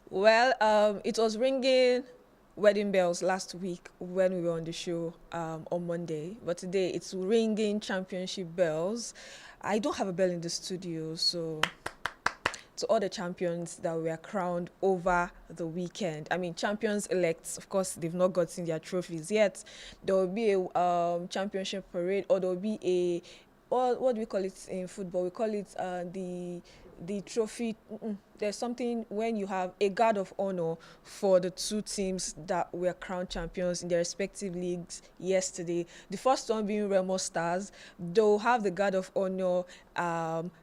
Well, it was ringing wedding bells last week when we were on the show on Monday, but today it's ringing championship bells. I don't have a bell in the studio, so to all the champions that were crowned over the weekend. I mean, champions elects, of course, they've not gotten their trophies yet. There will be a championship parade, or there will be a, what do we call it in football? We call it the trophy. There's something when you have a guard of honor for the two teams that were crowned champions in their respective leagues yesterday. The first one being Remo Stars. They'll have the guard of honor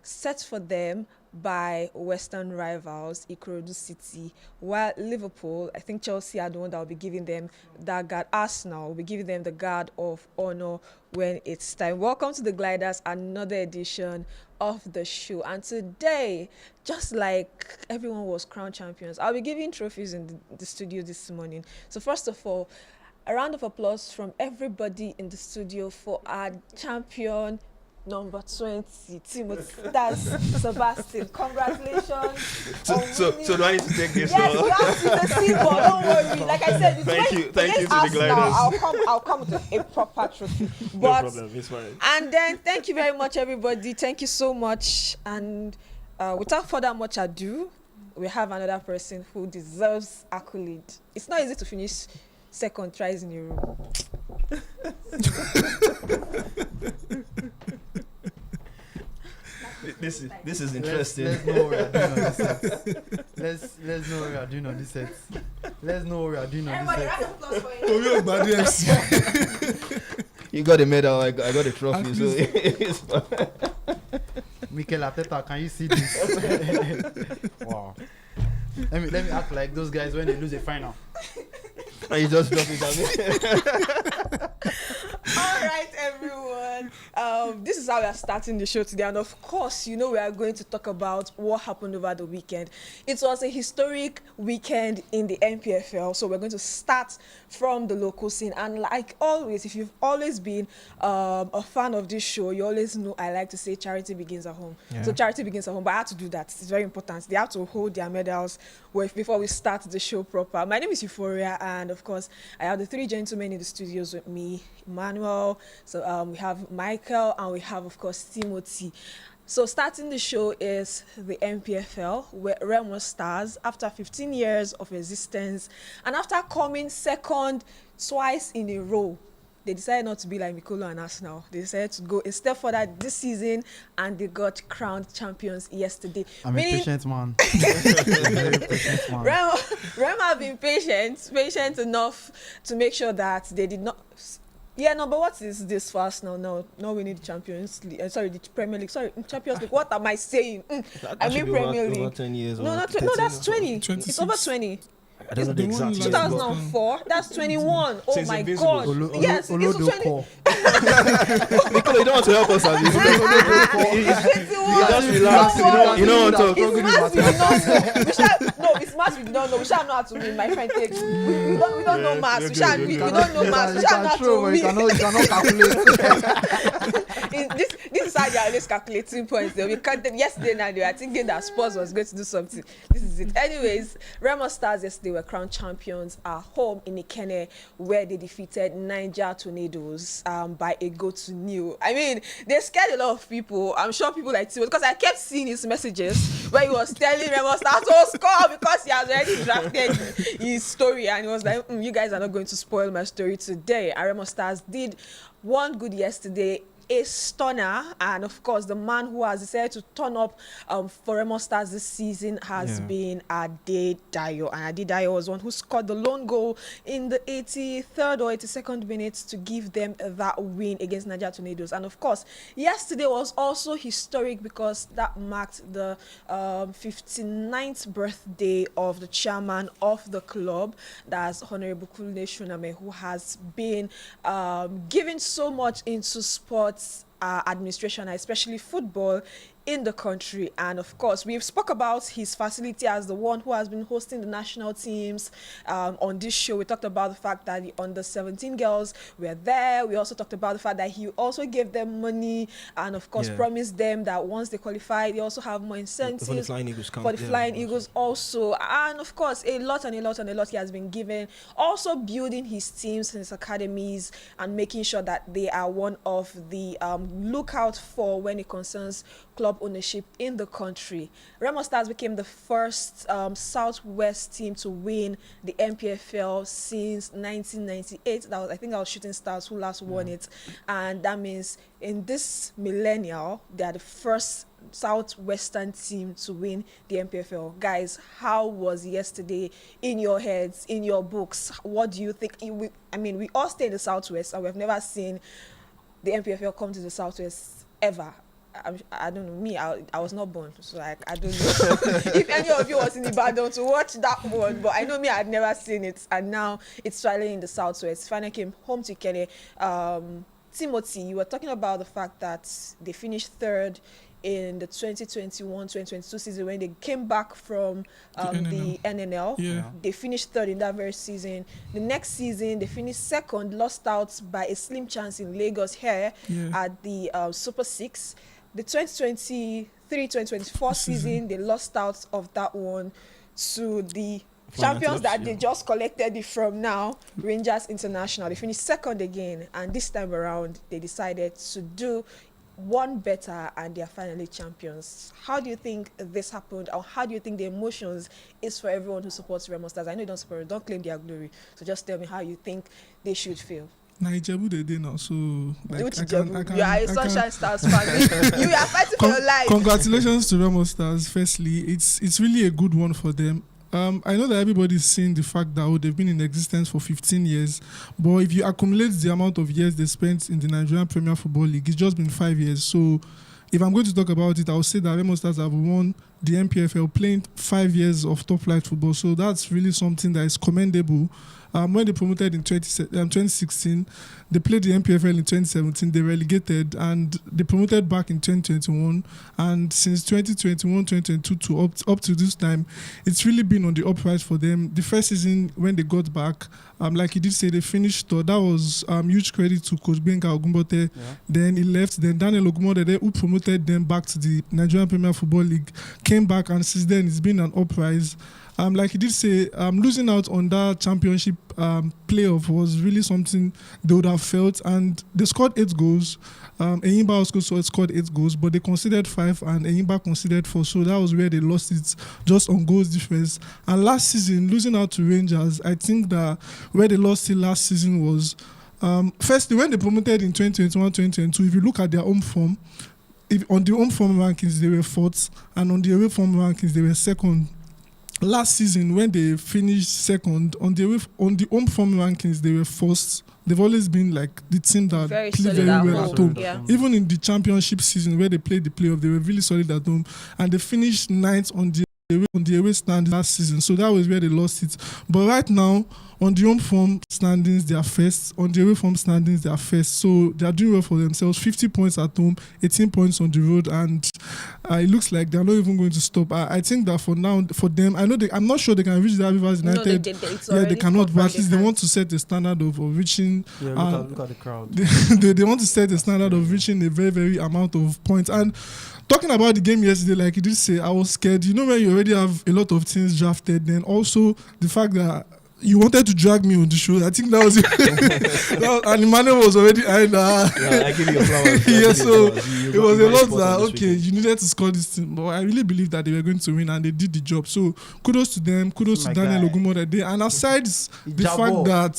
set for them by Western rivals Ikorodu City, while Liverpool, I think Chelsea are the one that will be giving them that guard. Arsenal will be giving them the guard of honor when it's time. Welcome to the Gliders, another edition of the show. And today, just like everyone was crowned champions, I'll be giving trophies in the studio this morning. So first of all, a round of applause from everybody in the studio for our champion number 20, Timothy. That's Sebastian. Congratulations. So do I need to take this? Yes, you have to see, but don't worry. Like I said, thank you to the Gliders. I'll come with a proper trophy. No But problem, it's fine. and then thank you very much, everybody. Thank you so much. And without further much ado, we have another person who deserves accolade. It's not easy to finish second tries in a row. This is interesting. Let's know what we are doing on this set. Let's know what we are doing on this set. Everybody, round of applause for you. You got a medal, I got a trophy, so it's fine. Mikel Arteta, can you see this? Wow. Let me act like those guys when they lose a final. And you just drop it at me. All right, everyone. This is how we are starting the show today. And of course, you know, we are going to talk about what happened over the weekend. It was a historic weekend in the NPFL. So we're going to start from the local scene. And like always, if you've always been a fan of this show, you always know I like to say charity begins at home. Yeah. So charity begins at home. But I have to do that. It's very important. They have to hold their medals before we start the show proper. My name is Euphoria, and of course, I have the three gentlemen in the studios with me, Emmanuel, so we have Michael, and we have, of course, Timothy. So starting the show is the NPFL, where Remo Stars, after 15 years of existence, and after coming second twice in a row, they decided not to be like Mikolo and Arsenal. They decided to go a step further this season, and they got crowned champions yesterday. I'm a patient man. Remo have been patient enough to make sure that they did not. Yeah, no, but what is this for Arsenal now? No, we need Champions League. The Premier League. Sorry, Champions League. What am I saying? I mean Premier League. Over 10 years. No, that's 20. It's over 20. I don't know the exact year. 2004. That's 21. Oh Since my Invincible. God. Yes, it's 20. Nicole, you don't want to help us, have you? You just relax. You know what to No, it's maths we don't know. We shall know how to read. My friend takes. We don't know maths. We shall read. We don't know maths. We shall know how to read. You cannot calculate. This is how they are always calculating points. We counted yesterday and they were thinking that Spurs was going to do something. This is it. Anyways, Remo Stars yesterday were crowned champions at home in Ikenne, where they defeated Niger Tornadoes by a goal to nil. I mean, they scared a lot of people. I'm sure people like Timo, because I kept seeing his messages where he was telling Remo Stars to score because he has already drafted his story, and he was like, you guys are not going to spoil my story today. And Remo Stars did one good yesterday, a stunner, and of course the man who has decided to turn up for Remo Stars this season has been Adedayo, and Adedayo was one who scored the lone goal in the 83rd or 82nd minute to give them that win against Niger Tornadoes. And of course, yesterday was also historic because that marked the 59th birthday of the chairman of the club, that's Honorable Kunle Shuname, who has been giving so much into sports administration, especially football, in the country. And of course, we've spoke about his facility as the one who has been hosting the national teams on this show. We talked about the fact that the under 17 girls were there. We also talked about the fact that he also gave them money and of course promised them that once they qualify, they also have more incentives for the Flying Eagles, Flying Eagles also. And of course, a lot he has been given. Also building his teams and his academies and making sure that they are one of the lookout for when it concerns club ownership in the country. Remo Stars became the first Southwest team to win the NPFL since 1998. I think that was Shooting Stars who last won it, and that means in this millennial they are the first Southwestern team to win the NPFL. Guys, how was yesterday in your heads, in your books? What do you think? We all stay in the Southwest and we've never seen the NPFL come to the Southwest ever. I don't know, me, I was not born, so like I don't know if any of you was in Ibadan to watch that one, but I know me, I'd never seen it, and now it's finally in the Southwest. Finally came home to Ikenne. Timothy, you were talking about the fact that they finished third in the 2021-2022 season when they came back from the NNL. Yeah. They finished third in that very season. The next season, they finished second, lost out by a slim chance in Lagos here at the Super 6. The 2023-2024 season, they lost out of that one to the champions that they just collected it from now, Rangers International. They finished second again, and this time around, they decided to do one better, and they are finally champions. How do you think this happened, or how do you think the emotions is for everyone who supports Remo Stars? I know you don't support, don't claim their glory, so just tell me how you think they should feel. Nigeria they did now, so like, you are a Sunshine Stars fan. You are fighting for your life. Congratulations to Remo Stars. Firstly, it's really a good one for them. I know that everybody's seeing the fact that they've been in existence for 15 years, but if you accumulate the amount of years they spent in the Nigerian Premier Football League, it's just been 5 years. So if I'm going to talk about it, I'll say that Remo Stars have won the NPFL playing 5 years of top flight football. So that's really something that is commendable. When they promoted in 2016, they played the NPFL in 2017, they relegated, and they promoted back in 2021. And since 2021-2022 to up to this time, it's really been on the uprise for them. The first season, when they got back, like you did say, they finished third. That was huge credit to Coach Benga Ogumbote. Then he left. Then Daniel Ogumbote, who promoted them back to the Nigerian Premier Football League, came back, and since then it's been an uprise. Like he did say, losing out on that championship playoff was really something they would have felt, and they scored 8 goals. Enyimba also scored 8 goals, but they conceded 5 and Enyimba conceded 4, so that was where they lost it, just on goals difference. And last season, losing out to Rangers, I think that where they lost it last season was, firstly, when they promoted in 2021-2022, if you look at their home form, on the home form rankings, they were 4th, and on the away form rankings, they were 2nd. Last season, when they finished 2nd, on the home form rankings, they were 1st. They've always been like the team that play very well at home. Yeah. Even in the championship season where they played the playoff, they were really solid at home. And they finished 9th on the away stand last season. So that was where they lost it. But right now, on the home form standings, they are first. On the away form standings, they are first. So they are doing well for themselves. 50 points at home, 18 points on the road, and it looks like they are not even going to stop. I think that for now, for them, I'm not sure they can reach the Rivers United. No, they cannot. But at least they want to set the standard of reaching. Yeah, look at the crowd. They want to set the standard of reaching a very, very amount of points. And talking about the game yesterday, like you did say, I was scared. You know, when you already have a lot of things drafted, then also the fact that you wanted to drag me on the show. I think that was it. And Emmanuel was already I give you your flowers. Yeah, so it was a lot that, okay, you needed to score this team. But I really believe that they were going to win, and they did the job. So kudos to them. Kudos to Daniel Ogumbote. And aside the fact that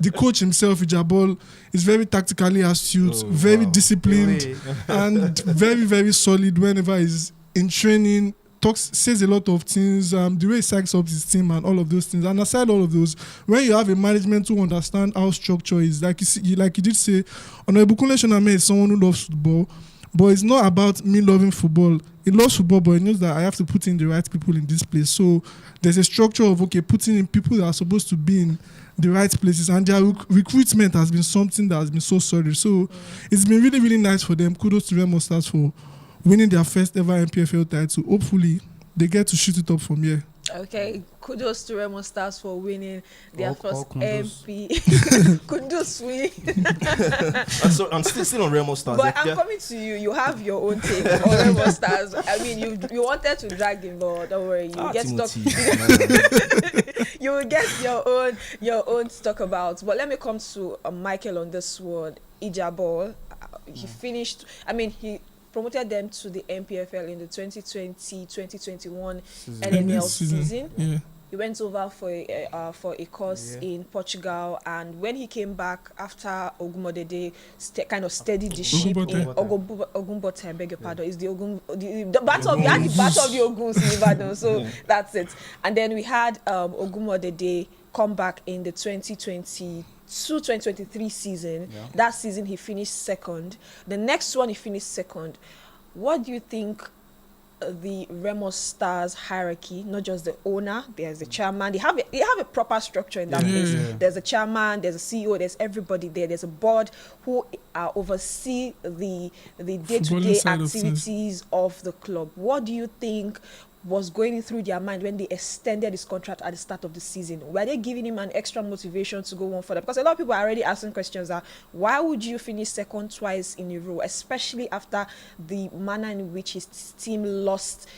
the coach himself, Ijabol, is very tactically astute, very disciplined, and very, very solid whenever he's in training. Says a lot of things, the way he psychs up his team and all of those things. And aside all of those, when you have a management who understand how structure is, like you did say, Onoebukunle Shoname is someone who loves football, but it's not about me loving football. He loves football, but he knows that I have to put in the right people in this place. So there's a structure of, putting in people that are supposed to be in the right places, and their recruitment has been something that has been so solid. So it's been really, really nice for them. Kudos to Remo Stars for winning their first ever NPFL title. Hopefully, they get to shoot it up from here. Okay, kudos to Remo Stars for winning their first kudos. MP. Kudos, we. And still on Remo Stars. But I'm coming to you. You have your own take on Remo Stars. I mean, you wanted to drag him, but don't worry, you get to talk. You will get your own to talk about. But let me come to Michael on this one. Ijabol, he finished. I mean, he promoted them to the NPFL in the 2020-2021 NNL season. Yeah. He went over for a course in Portugal, and when he came back after Ogumodede kind of steadied the ship in Ogumbote, I beg your pardon, is the battle of the Oguns in Ibadan, so that's it. And then we had Ogumodede come back in the 2023 season. Yeah. That season he finished second. The next one he finished second. What do you think the Remo Stars hierarchy, not just the owner, there's the chairman, they have a proper structure in that place. There's a chairman, there's a CEO, there's everybody there, there's a board who oversee the day-to-day activities of the club. What do you think was going through their mind when they extended his contract at the start of the season? Were they giving him an extra motivation to go on further? Because a lot of people are already asking questions that why would you finish second twice in a row, especially after the manner in which his team lost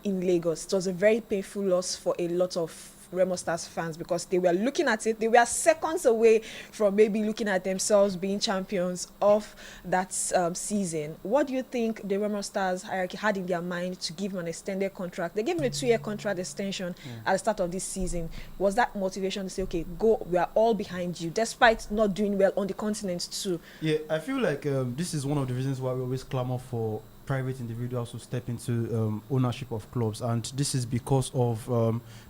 in Lagos? It was a very painful loss for a lot of Remo Stars fans because they were looking at it. They were seconds away from maybe looking at themselves being champions of that season. What do you think the Remo Stars hierarchy had in their mind to give him an extended contract? They gave him a 2-year contract extension at the start of this season. Was that motivation to say, okay, go, we are all behind you, despite not doing well on the continent too? Yeah, I feel like this is one of the reasons why we always clamor for private individuals who step into ownership of clubs, and this is because of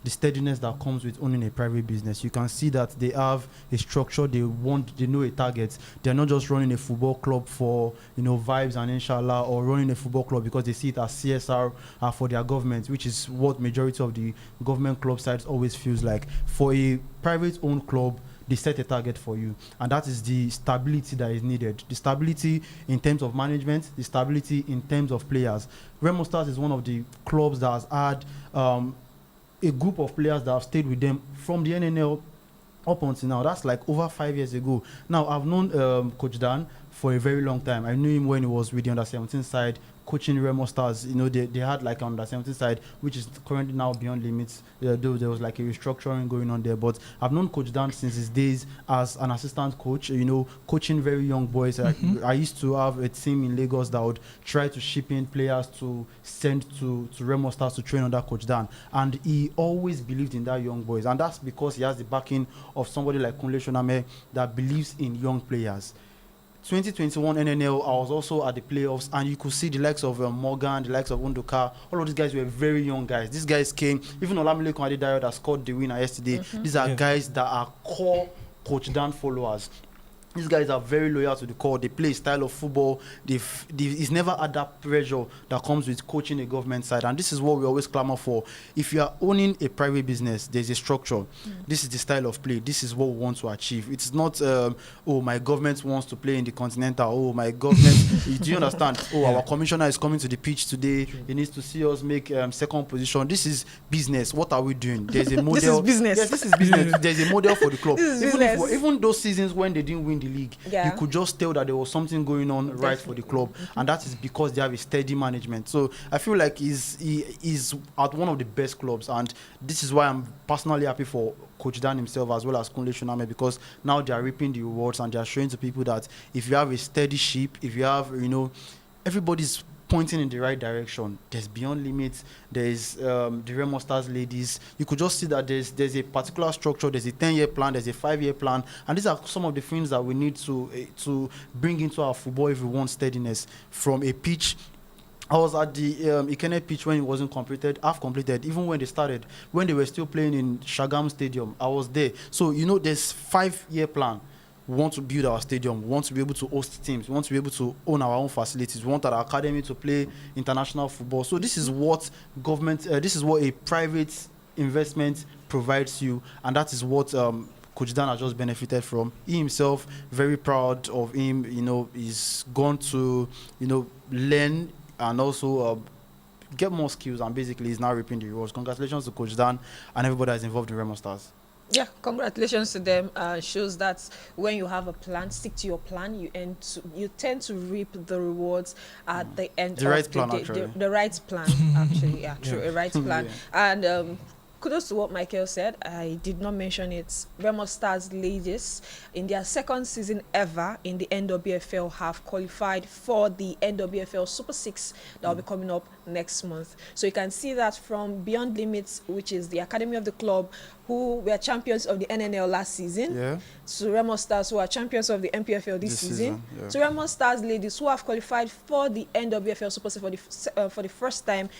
the steadiness that comes with owning a private business. You can see that they have a structure, they know a target. They're not just running a football club for vibes and inshallah, or running a football club because they see it as CSR for their government, which is what majority of the government club sides always feels like. For a private owned club, they set a target for you, and that is the stability that is needed. The stability in terms of management, the stability in terms of players. Remo Stars is one of the clubs that has had a group of players that have stayed with them from the NNL up until now. That's like over 5 years ago. Now, I've known Coach Dan for a very long time. I knew him when he was with the under-17 side, coaching Remo Stars. They had like an under-17 side, which is currently now beyond limits. There was like a restructuring going on there. But I've known Coach Dan since his days as an assistant coach, coaching very young boys. I used to have a team in Lagos that would try to ship in players to send to Remo Stars to train under Coach Dan. And he always believed in that young boys. And that's because he has the backing of somebody like Kunle Shoname that believes in young players. 2021 NNL, I was also at the playoffs, and you could see the likes of Morgan, the likes of Undoka. All of these guys were very young guys. These guys came, even Olamilekun Adedayo that scored the winner yesterday. These are guys that are core Coach Dan followers. These guys are very loyal to the core. They play a style of football. It's never had that pressure that comes with coaching a government side. And this is what we always clamor for. If you are owning a private business, there's a structure. This is the style of play. This is what we want to achieve. It's not, my government wants to play in the Continental. Oh, my government. Do you understand? Our commissioner is coming to the pitch today. He needs to see us make second position. This is business. What are we doing? There's a model. This is business. Yes, this is business. There's a model for the club. Even those seasons when they didn't win the league, you could just tell that there was something going on right for the club, and that is because they have a steady management. So I feel like he is at one of the best clubs, and this is why I'm personally happy for Coach Dan himself as well as Kunle Shoname, because now they are reaping the rewards and they are showing to people that if you have a steady ship, if you have everybody's pointing in the right direction. There's Beyond Limits, there's the Remo Stars ladies. You could just see that there's a particular structure, there's a 10-year plan, there's a 5-year plan, and these are some of the things that we need to bring into our football if we want steadiness. From a pitch, I was at the Ikenne pitch when it wasn't half completed, even when they started, when they were still playing in Shagam Stadium. I was there. So, there's 5-year plan. We want to build our stadium. We want to be able to host teams. We want to be able to own our own facilities. We want our academy to play international football. So this is what this is what a private investment provides you, and that is what Coach Dan has just benefited from. He himself, very proud of him. He's gone to learn and also get more skills, and basically he's now reaping the rewards. Congratulations to Coach Dan and everybody that's involved in Remo Stars. Yeah, congratulations to them. Shows that when you have a plan, stick to your plan. You tend to reap the rewards at the end The of right the plan, day. actually. The right plan, actually. Yeah, true. A right plan. And kudos to what Michael said. I did not mention it. Remo Stars ladies, in their second season ever in the NWFL, have qualified for the NWFL Super 6 that will be coming up next month. So you can see that from Beyond Limits, which is the academy of the club, who were champions of the NNL last season, to Remo Stars, who are champions of the NPFL this season. To Remo Stars ladies, who have qualified for the NWFL Super 6 for the first time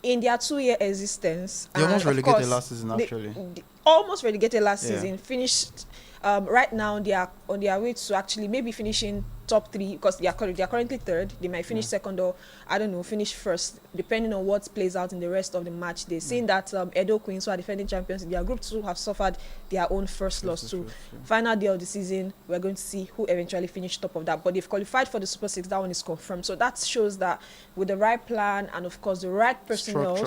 in their 2-year existence. They almost relegated last season, actually. They almost relegated last season. Finished. Right now, they are on their way to actually maybe finishing top 3, because they are currently third. They might finish second, or I don't know, finish first, depending on what plays out in the rest of the match. They're seeing that Edo Queens, who are defending champions in their group 2, have suffered their own first loss too. Final day of the season, we're going to see who eventually finished top of that. But they've qualified for the Super 6. That one is confirmed. So that shows that with the right plan and of course the right personnel,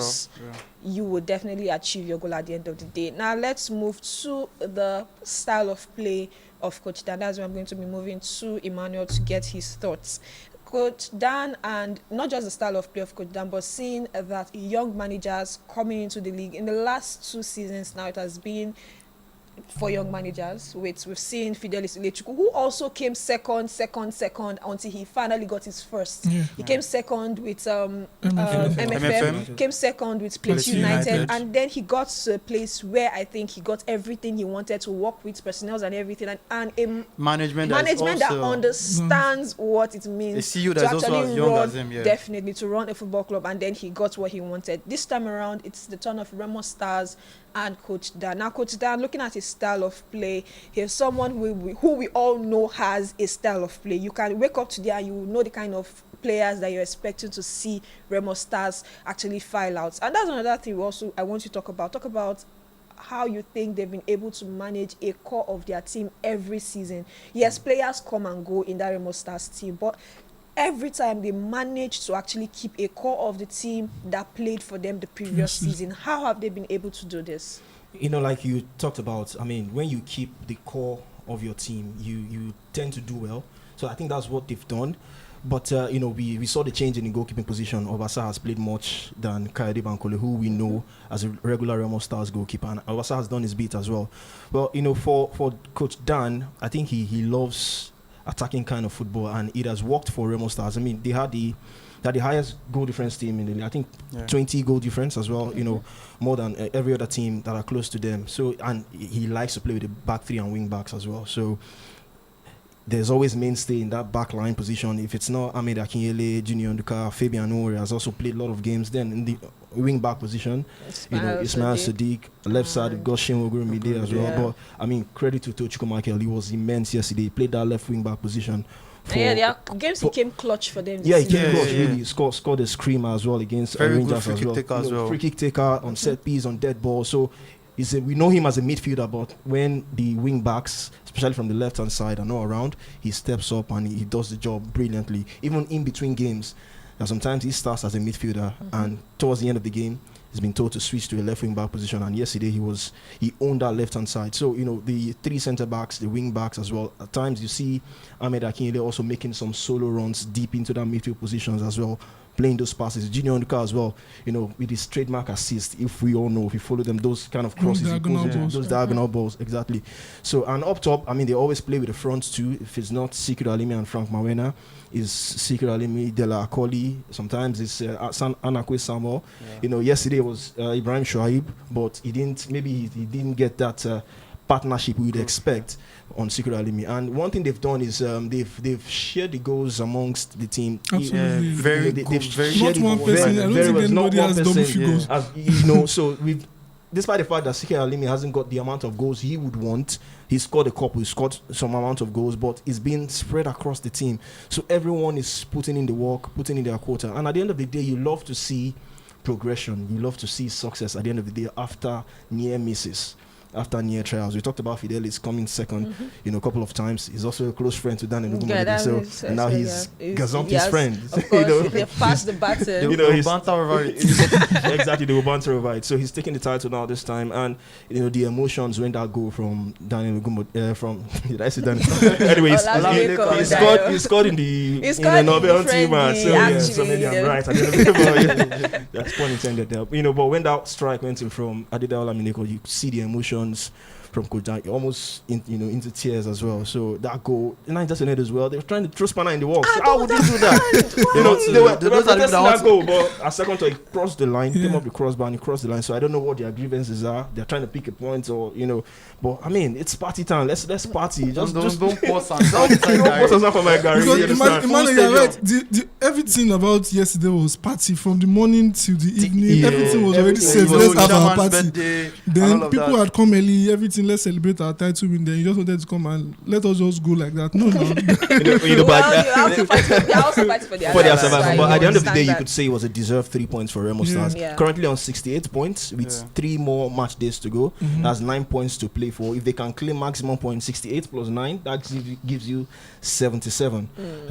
you will definitely achieve your goal at the end of the day. Now let's move to the style of play of Coach Dan. That's where I'm going to be moving to Emmanuel to get his thoughts. Coach Dan, and not just the style of play of Coach Dan, but seeing that young managers coming into the league in the last 2 seasons now, it has been for young managers. We've seen Fidelis Ilechukwu, who also came second until he finally got his first. He came second with MFM, came second with Plateau United, and then he got to a place where I think he got everything he wanted to work with, personnel and everything, and a management that understands what it means to actually run, definitely to run a football club, and then he got what he wanted. This time around, it's the turn of Remo Stars and Coach Dan. Now, Coach Dan, looking at his style of play, he's someone who we all know has a style of play. You can wake up today and you know the kind of players that you're expecting to see Remo Stars actually file out. And that's another thing also I want you to talk about. Talk about how you think they've been able to manage a core of their team every season. Yes, players come and go in that Remo Stars team, but every time they manage to actually keep a core of the team that played for them the previous season. How have they been able to do this? You know, like you talked about, I mean, when you keep the core of your team, you tend to do well. So I think that's what they've done. But, you know, we saw the change in the goalkeeping position. Obasa has played much than Kayode Bankole, who we know as a regular Remo Stars goalkeeper. And Obasa has done his bit as well. Well, you know, for Coach Dan, I think he loves attacking kind of football, and it has worked for Remo Stars. I mean, they had the highest goal difference team in the league. I think 20 goal difference as well, you know, more than every other team that are close to them. So, and he likes to play with the back 3 and wing backs as well. So there's always mainstay in that back line position. If it's not Ahmed Akinyele, Junior Nduka, Fabian Ore has also played a lot of games. Then in the wing back position, Ismail Sadiq, left side, we've got Shane Ogurumide as well. But I mean, credit to Tochiko Michael, he was immense yesterday. He played that left wing back position. Games he came clutch for them. He came clutch. Really scored a screamer as well against Rangers as well. Free kick taker on set piece, on dead ball. So we know him as a midfielder, but when the wing backs, especially from the left hand side, are not around, he steps up and he does the job brilliantly. Even in between games, and sometimes he starts as a midfielder, and towards the end of the game, he's been told to switch to a left wing back position. And yesterday he owned that left hand side. So you know, the 3 centre backs, the wing backs as well. At times you see Ahmed Akinyele also making some solo runs deep into that midfield positions as well, playing those passes. Junior Nduka as well, you know, with his trademark assist, if we all know, if you follow them, those kind of crosses, those diagonal balls, exactly. So, and up top, I mean, they always play with the front two. If it's not Sikiru Alimi and Frank Mawena, is Sikiru Alimi, Dela Akoli, sometimes it's Anakwe Samuel. You know, yesterday was Ibrahim Shoaib, but he didn't get that partnership we would expect on Sikiru Alimi. And one thing they've done is they've shared the goals amongst the team. Absolutely. They've shared not one person. I don't think anybody has double figures. You know, so despite the fact that Sikiru Alimi hasn't got the amount of goals he would want, he scored a couple, he scored some amount of goals, but it's been spread across the team. So everyone is putting in the work, putting in their quota. And at the end of the day, you love to see progression. You love to see success at the end of the day after near misses. after near trials. We talked about Fidelis coming second, a couple of times. He's also a close friend to Daniel Ugumade, and now he's Gazompi's friend. Of course, they passed the baton. He's banter over it. Exactly, they will banter over it. So he's taking the title now this time, and the emotions when that goal from Daniel Ugumade from did I say Daniel? Anyways, he scored in the Nobel team, so maybe I'm right. I don't know. That's pun intended there. But when that strike went in from Adedayola Mineko, you see the emotions from Coach Dan, almost into tears as well. So that goal, the Niger Tornadoes as well, they were trying to throw spanner in the works. How would you do that? They were protesting that goal, but a second to cross the line, came up the crossbar and he crossed the line. So I don't know what their grievances are. They're trying to pick a point or but I mean it's party time. Let's party. Just don't pause on for my Gary. Imagine you're right. Everything about yesterday was party from the morning till the evening. Everything was already set. Let's have our party. Then people had come early. Everything. Let's celebrate our title win. Then you just wanted to come and let us just go like that. No. They are also fighting for their survival. But at the end of the day, you could say it was a deserved 3 points for Remo Stars. Yeah. Currently on 68 points with 3 more match days to go. That's 9 points to play for. If they can claim maximum points, 68 plus 9, that gives you 77.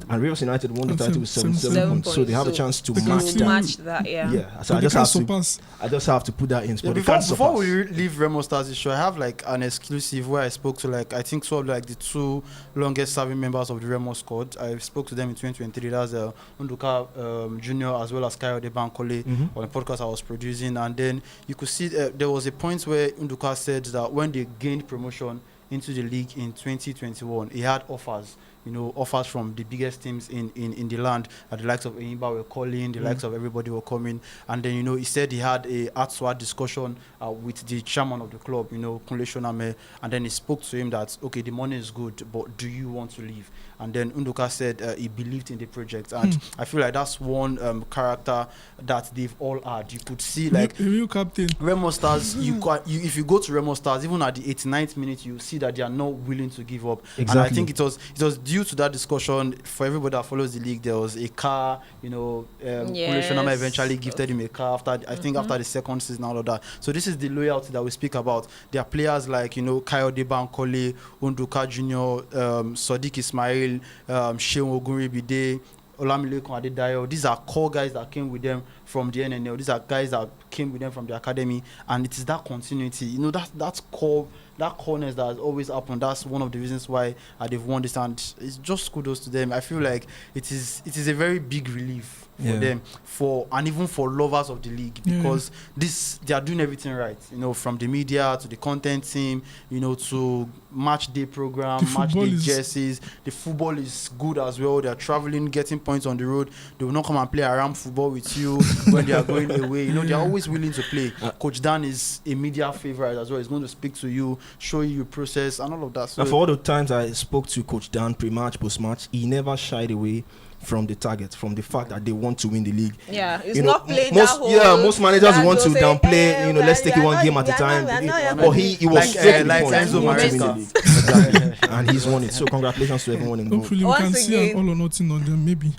And Rivers United won the title with 77 points. So they have a chance to match that. Yeah. So I just have to put that in. Yeah, before we leave Remo Stars issue, I have like an exclusive where I spoke to I think two of the 2 longest serving members of the Remo squad. I spoke to them in 2023. That's Unduka Junior as well as Kayode Bankole on a podcast I was producing. And then you could see there was a point where Unduka said that when they gained promotion into the league in 2021, he had offers from the biggest teams in the land. The likes of Enyimba were calling, the likes of everybody were coming. And then, he said he had a heart-to-heart discussion with the chairman of the club, Kunle Shoname. And then he spoke to him that, okay, the money is good, but do you want to leave? And then Unduka said he believed in the project. And I feel like that's one character that they've all had. You could see, real captain. Remo Stars, if you go to Remo Stars, even at the 89th minute, you see that they are not willing to give up. Exactly. And I think it was due to that discussion, for everybody that follows the league, there was a car, Kunle Shoname eventually gifted him a car after the second season, all of that. So this is the loyalty that we speak about. There are players like, Kayode Bankole, Unduka Junior, Sadiq Ismail, Sheon Ogunribide, Olamilekan Adedayo. These are core guys that came with them from the NNL. These are guys that came with them from the academy, and it is that continuity. That's core. That corners that has always happened. That's one of the reasons why they've won this, and it's just kudos to them. I feel like it is a very big relief for them, and even for lovers of the league, because they are doing everything right. From the media to the content team, to match day program, match day jerseys. The football is good as well. They are traveling, getting points on the road. They will not come and play around football with you when they are going away. They are always willing to play. Coach Dan is a media favorite as well. He's going to speak to you, show you process and all of that. So for all the times I spoke to Coach Dan pre-match, post-match, he never shied away from the target, from the fact that they want to win the league. Yeah, it's not playing most managers want to downplay, let's take it one game at a time. But he was straight like Enzo Maresca. Exactly. And he's won it. So congratulations to everyone involved. Hopefully we can see an all or nothing on them, maybe.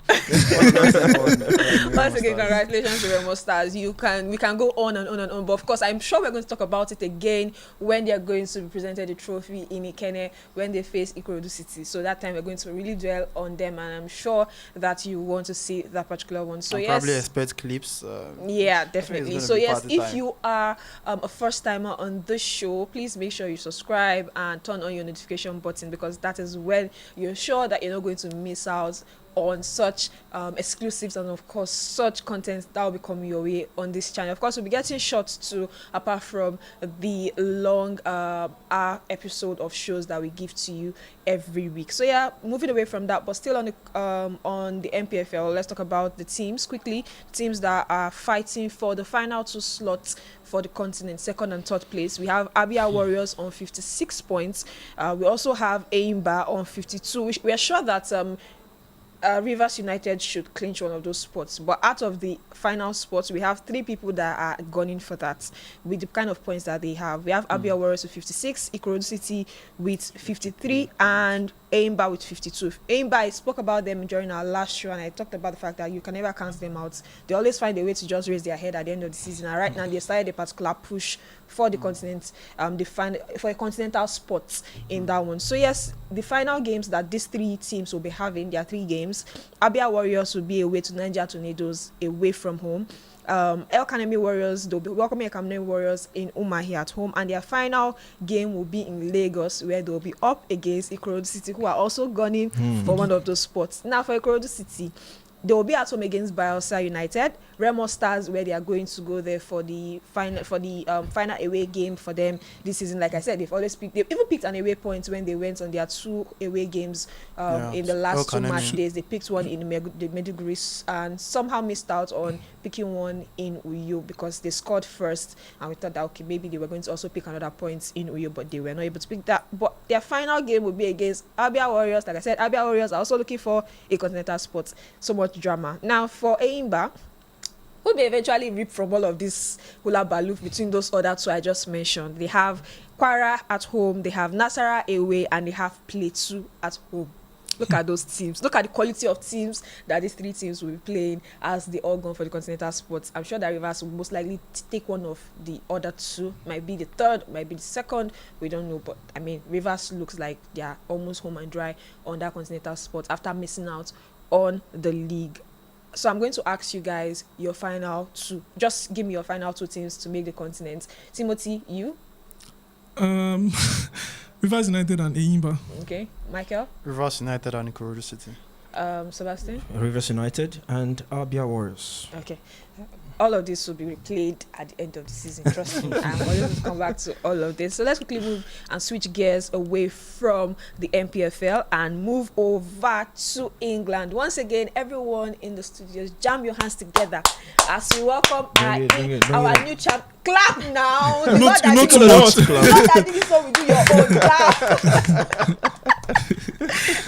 Once again, congratulations to Remo Stars. We can go on and on and on, but of course I'm sure we're going to talk about it again when they're going to be presented the trophy in Ikenne when they face Ikorodu City. So that time we're going to really dwell on them, and I'm sure that you want to see that particular one. So probably expect clips. Yeah, definitely. So yes, if you are a first timer on this show, please make sure you subscribe and turn on your notification button, because that is when you're sure that you're not going to miss out on such exclusives and of course such content that will be coming your way on this channel. Of course, we'll be getting shorts too, apart from the long episode of shows that we give to you every week. So yeah, moving away from that, but still on the NPFL, let's talk about the teams quickly. Teams that are fighting for the final 2 slots for the continent, 2nd and 3rd place. We have Abia Warriors on 56 points. We also have Enyimba on 52. We are sure that Rivers United should clinch one of those spots, but out of the final spots, we have 3 people that are gunning for that with the kind of points that they have. We have Abia Warriors with 56, Ikorodu City with 53, and Enyimba with 52. Enyimba, I spoke about them during our last show, and I talked about the fact that you can never count them out. They always find a way to just raise their head at the end of the season, and right now they started a particular push for the continent, for a continental spot in that one. So yes, the final games that these 3 teams will be having, there are 3 games. Abia Warriors will be away to Niger Tornadoes, away from home. El Kanemi Warriors, they'll be welcoming El Kanemi Warriors in Umahi at home, and their final game will be in Lagos, where they'll be up against Ikorodu City, who are also gunning for one of those spots. Now for Ikorodu City, they will be at home against Barca United. Remo Stars, where they are going to go there for the final away game for them this season. Like I said, they've even picked an away point when they went on their 2 away games in the last 2 match days. They picked one in Maiduguri and somehow missed out on picking one in Uyo because they scored first, and we thought that okay, maybe they were going to also pick another point in Uyo, but they were not able to pick that. But their final game will be against Abia Warriors. Like I said, Abia Warriors are also looking for a continental spot. So much drama. Now for Eimba, who may eventually reap from all of this hula baloo between those other 2 I just mentioned. They have Kwara at home, they have Nasara away, and they have Plateau at home. Look at those teams. Look at the quality of teams that these 3 teams will be playing as they all go for the continental spots. I'm sure that Rivers will most likely take one of the other 2. Might be the 3rd, might be the 2nd. We don't know. But, I mean, Rivers looks like they are almost home and dry on that continental spot after missing out on the league. So I'm going to ask you guys your final 2. Just give me your final 2 teams to make the continent. Timothy, you? Rivers United and Eimba. Okay. Michael? Rivers United and Ikorodu City. Sebastian? Rivers United and Abia Warriors. Okay. All of this will be replayed at the end of the season. Trust me. I'm always come back to all of this. So let's quickly move and switch gears away from the NPFL and move over to England. Once again, everyone in the studios, jam your hands together as we welcome our new champ. Clap now. Not too much. Not that this is what we do your own clap.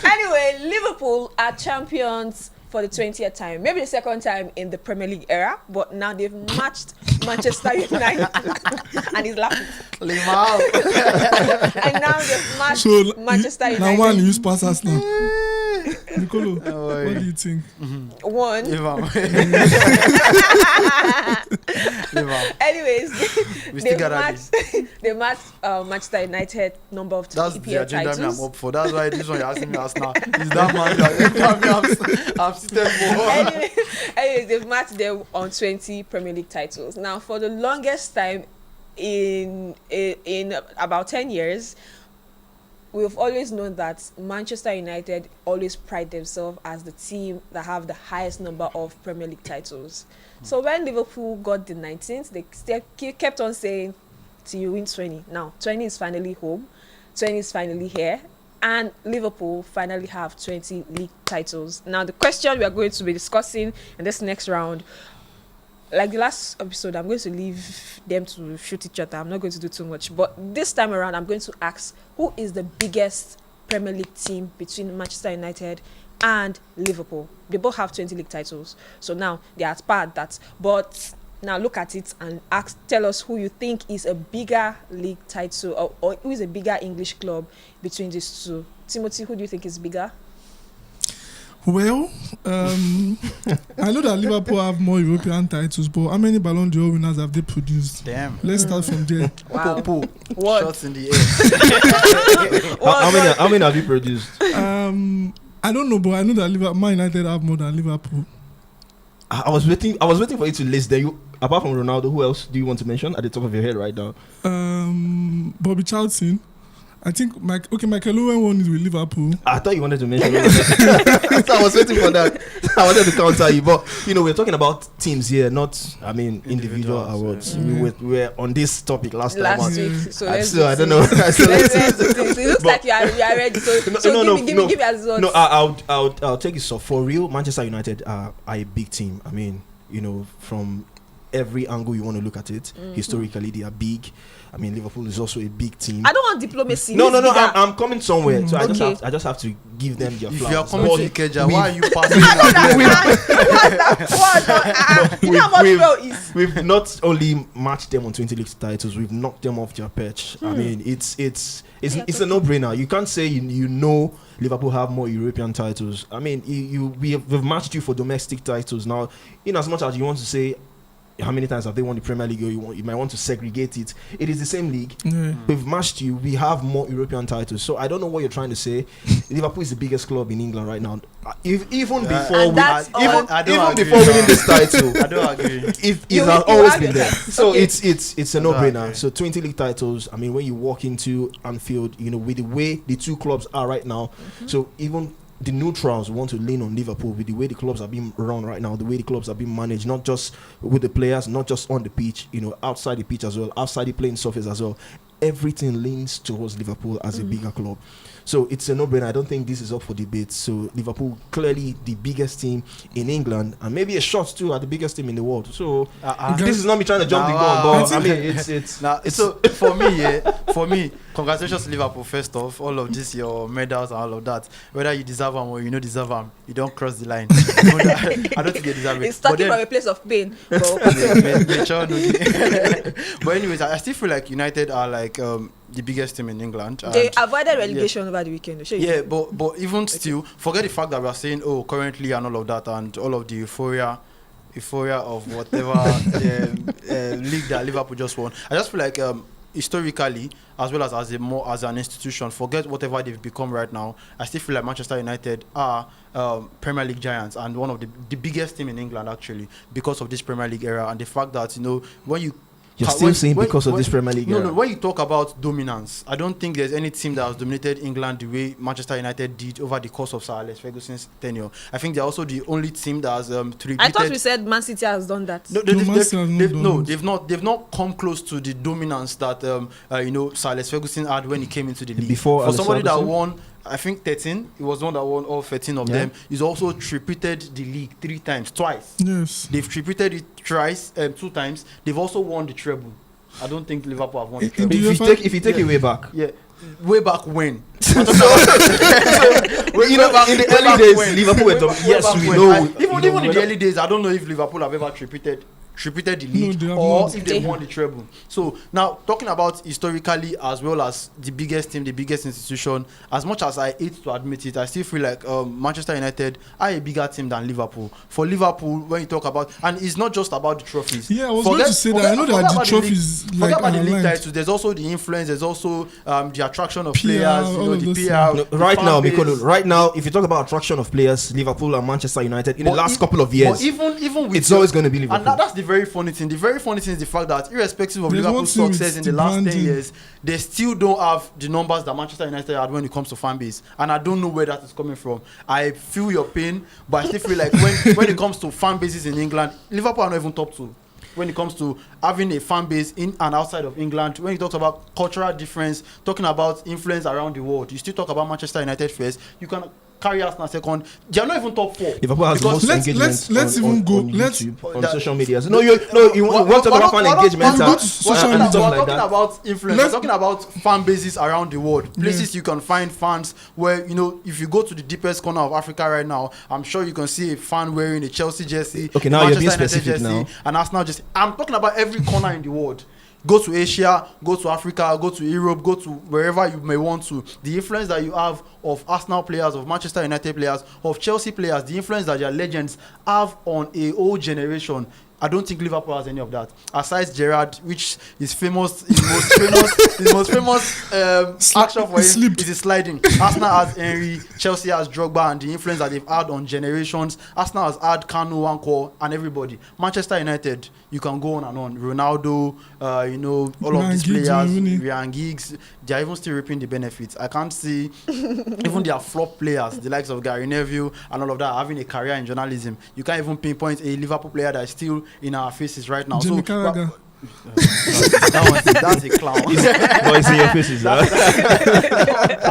Anyway, Liverpool are champions for the 20th time, maybe the 2nd time in the Premier League era, but now they've matched Manchester United and he's laughing. And now they've matched Manchester United. Now one use passes now. Nicolo, what do you think? One. Anyways, they matched Manchester United number of That's EPL the agenda titles. I'm up for. That's why this one you're asking me as now. Is that man that I'm seated for? Anyways, they've matched them on 20 Premier League titles. Now, for the longest time in about 10 years, we've always known that Manchester United always pride themselves as the team that have the highest number of Premier League titles. So when Liverpool got the 19th, they kept on saying, till you win 20. Now, 20 is finally home. 20 is finally here. And Liverpool finally have 20 league titles. Now, the question we are going to be discussing in this next round, like the last episode, I'm going to leave them to shoot each other. I'm not going to do too much. But this time around, I'm going to ask, who is the biggest Premier League team between Manchester United and Liverpool? They both have 20 league titles. So now they are at par at that. But now look at it and tell us who you think is a bigger league title or who is a bigger English club between these two. Timothy, who do you think is bigger? Well, I know that Liverpool have more European titles, but how many Ballon d'Or winners have they produced? Damn. Let's start from there. Wow. What? Shots in the air. How many have you produced? I don't know, but I know that Man United have more than Liverpool. I was waiting for you to list them. Apart from Ronaldo, who else do you want to mention at the top of your head right now? Bobby Charlton. I think Michael Owen won it with Liverpool. I thought you wanted to mention Ronaldo. So I was waiting for that. I wanted to counter you, but we're talking about teams here, not individual awards. Yeah. We were on this topic last week. So I don't know. It looks like you are ready. So give me a result. No, I'll take this off. For real, Manchester United are a big team. I mean, from every angle you want to look at it, historically they are big. I mean, Liverpool is also a big team. I don't want diplomacy. No. I'm coming somewhere, so I just have to give them their flowers. If you are coming to Ikeja, why are you passing? We've not only matched them on 20 league titles, we've knocked them off their perch. I mean, it's a no-brainer. You can't say Liverpool have more European titles. I mean, we've matched you for domestic titles. Now, in as much as you want to say how many times have they won the Premier League? Or you might want to segregate it. It is the same league. Yeah. We've matched you. We have more European titles. So I don't know what you're trying to say. Liverpool is the biggest club in England right now. Even before winning this title, I don't agree. It has always been there. So okay. It's a no-brainer. So 20 league titles. I mean, when you walk into Anfield, with the way the two clubs are right now, so even the neutrals want to lean on Liverpool with the way the clubs are being run right now, the way the clubs are being managed, not just with the players, not just on the pitch, outside the pitch as well, outside the playing surface as well. Everything leans towards Liverpool as a bigger club. So it's a no-brainer. I don't think this is up for debate. So Liverpool, clearly the biggest team in England, and maybe a shot too at the biggest team in the world. So this is not me trying to jump the gun, but I mean it's so for me, congratulations to Liverpool first off. All of this, your medals and all of that. Whether you deserve them or you don't deserve them, you don't cross the line. I don't think you deserve it. It's starting from a place of pain. But anyways, I still feel like United are like the biggest team in England. They avoided relegation over the weekend. But even still, forget the fact that we are saying, currently and all of that, and all of the euphoria of whatever league that Liverpool just won. I just feel like historically, as well as an institution, forget whatever they've become right now. I still feel like Manchester United are Premier League giants and one of the biggest team in England actually, because of this Premier League era and the fact that when you You're still saying because of this Premier League. No, when you talk about dominance, I don't think there's any team that has dominated England the way Manchester United did over the course of Sir Alex Ferguson's tenure. I think they're also the only team that has I thought we said Man City has done that. No, they've not come close to the dominance that Sir Alex Ferguson had when he came into the league. Before for somebody that won, I think 13. He was the one that won all 13 of them. He's also tripeated the league twice. Yes. They've tripeated it twice, 2 times. They've also won the treble. I don't think Liverpool have won the treble. If you take it way back. Yeah. Way back when? In the early days, Liverpool were top. Yes, we know. Even in the early days, I don't know if Liverpool have ever tripeated the league if they won the treble. So now talking about historically as well as the biggest team, the biggest institution, as much as I hate to admit it, I still feel like Manchester United are a bigger team than Liverpool. For Liverpool, when you talk about, and it's not just about the trophies. Yeah, I was going to say that. I know that the trophies forget about the league titles. There's also the influence. There's also the attraction of players. The PR. Right now, if you talk about attraction of players, Liverpool and Manchester United in the last couple of years, even with it's always going to be Liverpool. And that's the very funny thing. The very funny thing is the fact that irrespective of Liverpool's success in the last 10 years, they still don't have the numbers that Manchester United had when it comes to fan base. And I don't know where that is coming from. I feel your pain, but I still feel like when it comes to fan bases in England, Liverpool are not even top 2. When it comes to having a fan base in and outside of England, when you talk about cultural difference, talking about influence around the world, you still talk about Manchester United first. You can carry Arsenal second. They are not even top 4. Liverpool has the most engagement on YouTube, on social media. You want to talk about fan engagement. We're talking about influence. We're talking about fan bases around the world. Places you can find fans where, if you go to the deepest corner of Africa right now, I'm sure you can see a fan wearing a Chelsea jersey. Okay, now you're being specific now. And Arsenal jersey. I'm talking about every corner in the world. Go to Asia, go to Africa, go to Europe, go to wherever you may want to. The influence that you have of Arsenal players, of Manchester United players, of Chelsea players, the influence that their legends have on a whole generation. I don't think Liverpool has any of that. Aside Gerrard, which is famous, his most famous action for him is his sliding. Arsenal has Henry, Chelsea has Drogba, and the influence that they've had on generations. Arsenal has had Kanu, Wanko, and everybody. Manchester United, you can go on and on. Ronaldo, all of these players, Ryan Giggs, they are even still reaping the benefits. I can't see even their flop players, the likes of Gary Neville and all of that, having a career in journalism. You can't even pinpoint a Liverpool player that is still in our faces right now. Jimmy Carragher. That's a clown. It's in your faces. That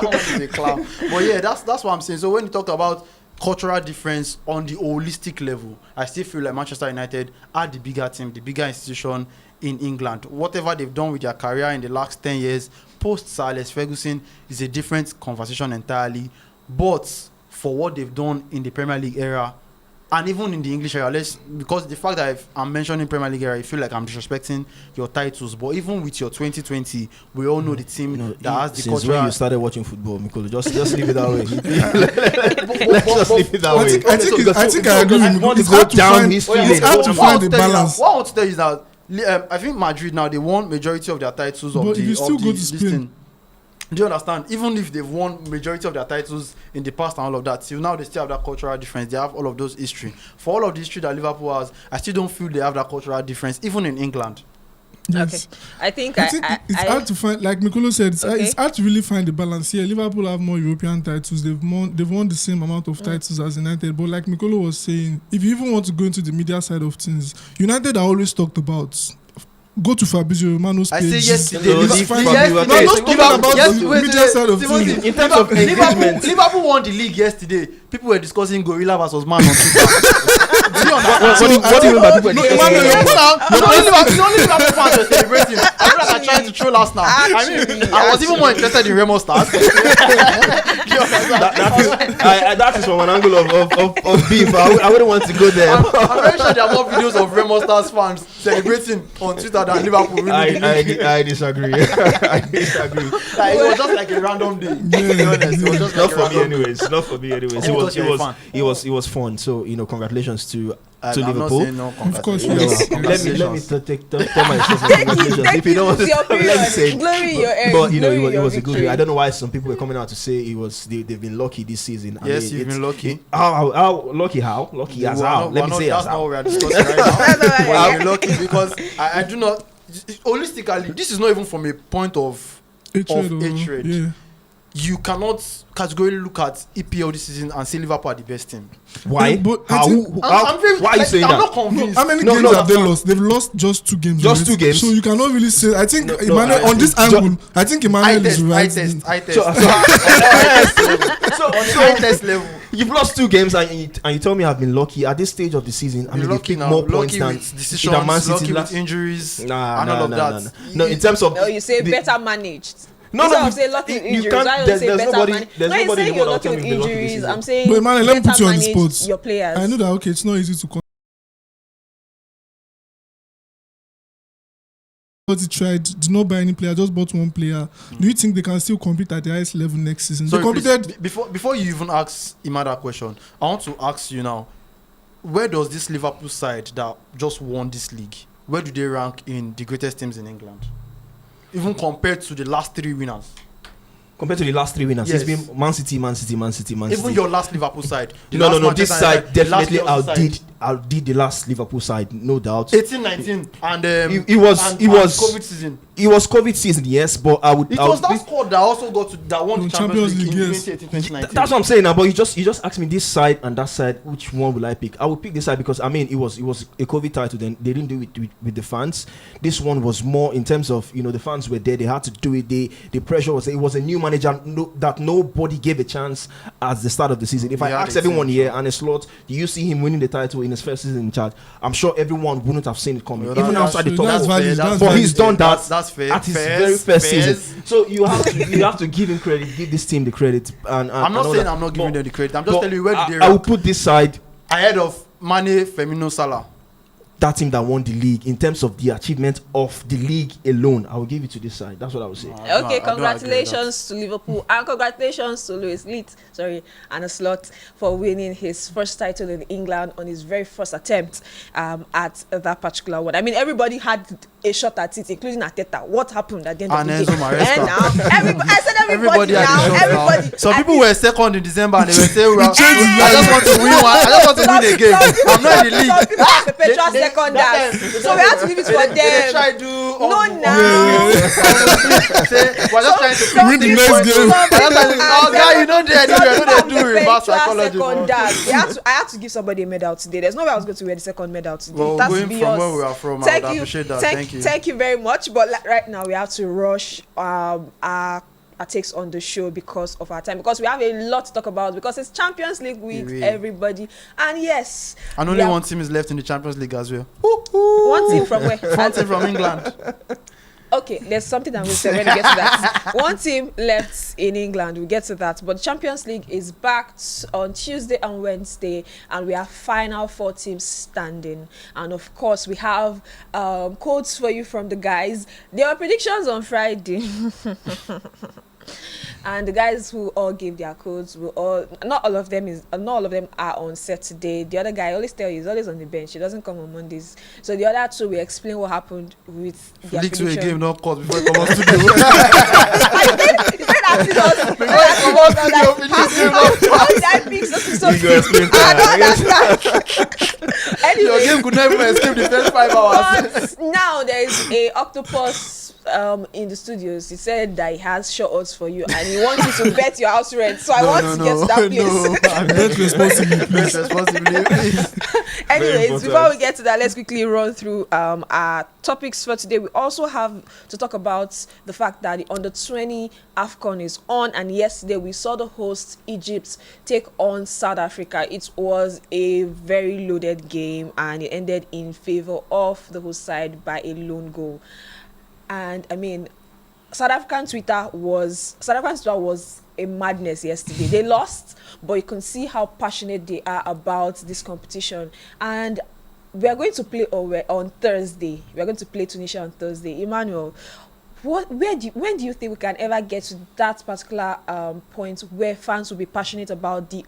one is a clown. But yeah, that's what I'm saying. So when you talk about cultural difference on the holistic level, I still feel like Manchester United are the bigger team, the bigger institution in England. Whatever they've done with their career in the last 10 years, post Sir Alex Ferguson, is a different conversation entirely. But for what they've done in the Premier League era, And even in the English area, because the fact that I'm mentioning Premier League area, I feel like I'm disrespecting your titles. But even with your 2020, we all know the team that has the culture. Since when you started watching football, Mikolo, just leave it that way. Let's just leave it that way. I think I agree with you. It's hard to find the balance. What I want to tell you is that I think Madrid now, they won majority of their titles of but the if you still go to this Spain, thing. Do you understand? Even if they've won majority of their titles in the past and all of that, till now they still have that cultural difference. They have all of those history. For all of the history that Liverpool has, I still don't feel they have that cultural difference, even in England. yes. Okay. I think it's hard to find, like Mikolo said, it's hard to really find the balance here. Liverpool have more European titles. They've won the same amount of titles as United. But like Mikolo was saying, if you even want to go into the media side of things, United are always talked about. Go to Fabrizio Romano's page. I say yesterday. In terms of engagement, Liverpool won the league yesterday. People were discussing Gorilla versus Man on Twitter. Do you understand? What do you mean by people? The only Liverpool fans were celebrating. I feel like I'm trying to troll last now. I was even more interested in Remo stars. That is from an angle of beef. I wouldn't want to go there. I'm very sure there are more videos of Remo stars fans celebrating on Twitter than Liverpool. I disagree. I disagree. Like, it was just like a random day. To be honest, it was just Not like for me anyways. Not for me anyways. It was fun. So congratulations to Liverpool. Of course, Let yes. me tell myself congratulations. If you don't want to, let me say. But it was a good way. I don't know why some people were coming out to say they've been lucky this season. Yes, you've been lucky. How lucky? How lucky as how? Let me say as that's not how. what we are discussing right now. Well, you're lucky because I do not. Holistically, this is not even from a point of hatred. Yeah. You cannot categorically look at EPL this season and say Liverpool are the best team. Why? But How? Why are you saying I'm that? not convinced. How many games have they lost? They've lost just 2 games. Just 2 games. So you cannot really say. I think Emmanuel on this angle. I think Emmanuel is right. I test. So On the eye test level. You've lost 2 games and you tell me I've been lucky at this stage of the season. I mean, they picked more points than decisions, Man City lucky with injuries, and all of that. No, in terms of you say better managed. No, I'm saying lucky with injuries. I don't say better managed. There's nobody in the you're world lucky that with can be lucky injuries. this I'm saying But Emmanuel, let me put you on the better spot. your players. I know that it's not easy to. Did not buy any player, just bought 1 player. Do you think they can still compete at the highest level next season? So they competed before you even ask Ima that question. I want to ask you now: where does this Liverpool side that just won this league? Where do they rank in the greatest teams in England? Even compared to the last 3 winners. Compared to the last 3 winners, yes. It's been Man City. Even your last Liverpool side. No. This side definitely outdid the last Liverpool side, no doubt. 18-19 and it was COVID season. It was COVID season, yes, but I would. It was that squad that also got to that won the Champions League in yes. 2018-2019. That's what I'm saying now. But you just asked me this side and that side, which one will I pick? I would pick this side because I mean it was a COVID title. Then they didn't do it with the fans. This one was more in terms of the fans were there. They had to do it. The pressure was. It was a new manager that nobody gave a chance at the start of the season. If I asked everyone here and a slot, do you see him winning the title in his first season in charge? I'm sure everyone wouldn't have seen it coming. Well, even outside the top. But he's done that. That's fair. At his very first season, so you have to give him credit, give this team the credit. And I'm not saying I'm not giving them the credit. I'm just telling you where do they rank. I will put this side ahead of Mane, Firmino, Salah. That team that won the league in terms of the achievement of the league alone. I will give it to this side. That's what I would say. Okay, congratulations to Liverpool and congratulations to Louis Leeds, and a slot for winning his first title in England on his very first attempt at that particular one. I mean, everybody had a shot at it, including Arteta. What happened at the end of the game? And now, I said everybody now. Everybody. Some people were second in December and they were saying, "I just want to win one. I just want to win a game. I'm not in the league." Some people have the Petra seconders, so we have to leave it for them. They try to do. No, now. We're just trying to win the next game. Oh, guy, you know they do reverse psychology. I had to give somebody a medal today. There's no way I was going to wear the second medal today. Well, that's going from where we are from, I would appreciate that. Thank you very much. But right now we have to rush our takes on the show because of our time. Because we have a lot to talk about. Because it's Champions League week, everybody. And yes. And only one team is left in the Champions League as well. One team from where? One team from England. Okay, there's something I'm going to say when we get to that. One team left in England, we'll get to that. But Champions League is back on Tuesday and Wednesday, and we have final 4 teams standing. And of course, we have codes for you from the guys. There were predictions on Friday. And the guys who all gave their codes not all of them are on set today. The other guy, I always tell you, he's always on the bench. He doesn't come on Mondays. So the other 2 will explain what happened with their prediction. League 2 game, not caught before he come on studio. He said asking us. That makes us so anyway, your game could never escape the first 5 hours. But now there is a octopus in the studios. He said that he has short odds for you and he wants you to bet your house rent. So I want to get to that place. Bet responsibly. Anyways, before we get to that, let's quickly run through our topics for today. We also have to talk about the fact that the under-20 AFCON is on, and yesterday we saw the host Egypt take on South Africa. It was a very loaded game and it ended in favor of the host side by a lone goal. And I mean, South African Twitter was a madness yesterday. They lost, but you can see how passionate they are about this competition. And we are going to play on Thursday. We are going to play Tunisia on Thursday. Emmanuel, when do you think we can ever get to that particular point where fans will be passionate about the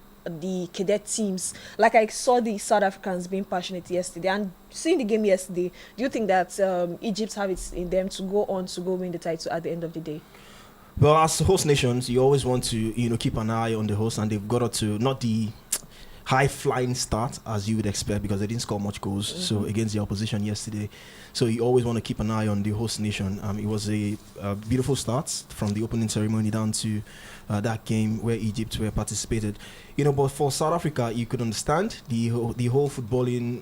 cadet teams? Like I saw the South Africans being passionate yesterday, and seeing the game yesterday, do you think that Egypt have it in them to go win the title at the end of the day? Well, as host nations, you always want to keep an eye on the host, and they've got to not the high flying start as you would expect because they didn't score much goals so against the opposition yesterday. So you always want to keep an eye on the host nation. It was a beautiful start from the opening ceremony down to that game where Egypt were participated. But for South Africa, you could understand the whole footballing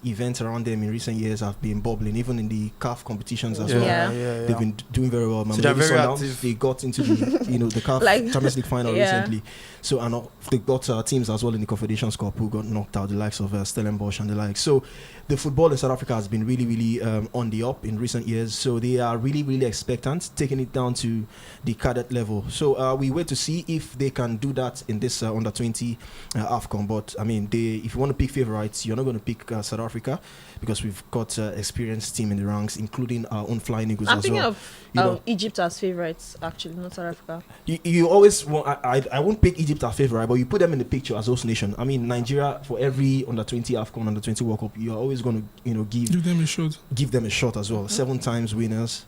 events around them in recent years have been bubbling, even in the CAF competitions as well. Yeah. They've been doing very well. So they're very active. They got into the CAF Champions League final recently. So and they got teams as well in the Confederations Cup who got knocked out, the likes of Stellenbosch and the like. So the football in South Africa has been really, really on the up in recent years. So they are really, really expectant, taking it down to the cadet level. So we wait to see if they can do that in this under-20 AFCON. But I mean, if you want to pick favourites, you're not going to pick South Africa because we've got experienced team in the ranks, including our own Flying Eagles as well. I'm thinking of Egypt as favourites, actually, not South Africa. You always want. I won't pick Egypt as favourite, but you put them in the picture as host nation. I mean, Nigeria for every under-20 AFCON, under-20 World Cup, you're always going to give them a shot. Give them a shot as well. 7 times winners.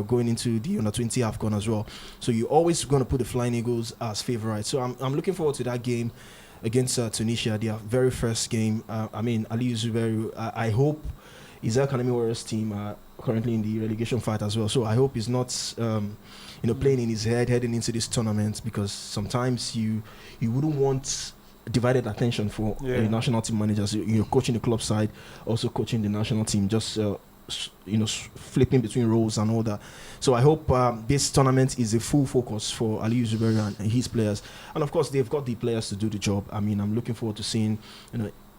Going into the under-20 AFCON as well. So you're always going to put the Flying Eagles as favourites. So I'm looking forward to that game against Tunisia, their very first game. Ali Zuberi, I hope his Academy Warriors team are currently in the relegation fight as well. So I hope he's not, playing in his head heading into this tournament, because sometimes you wouldn't want divided attention for national team managers. Coaching the club side, also coaching the national team, just flipping between roles and all that. So I hope this tournament is a full focus for Ali Zuberi and his players, and of course they've got the players to do the job. I mean, I'm looking forward to seeing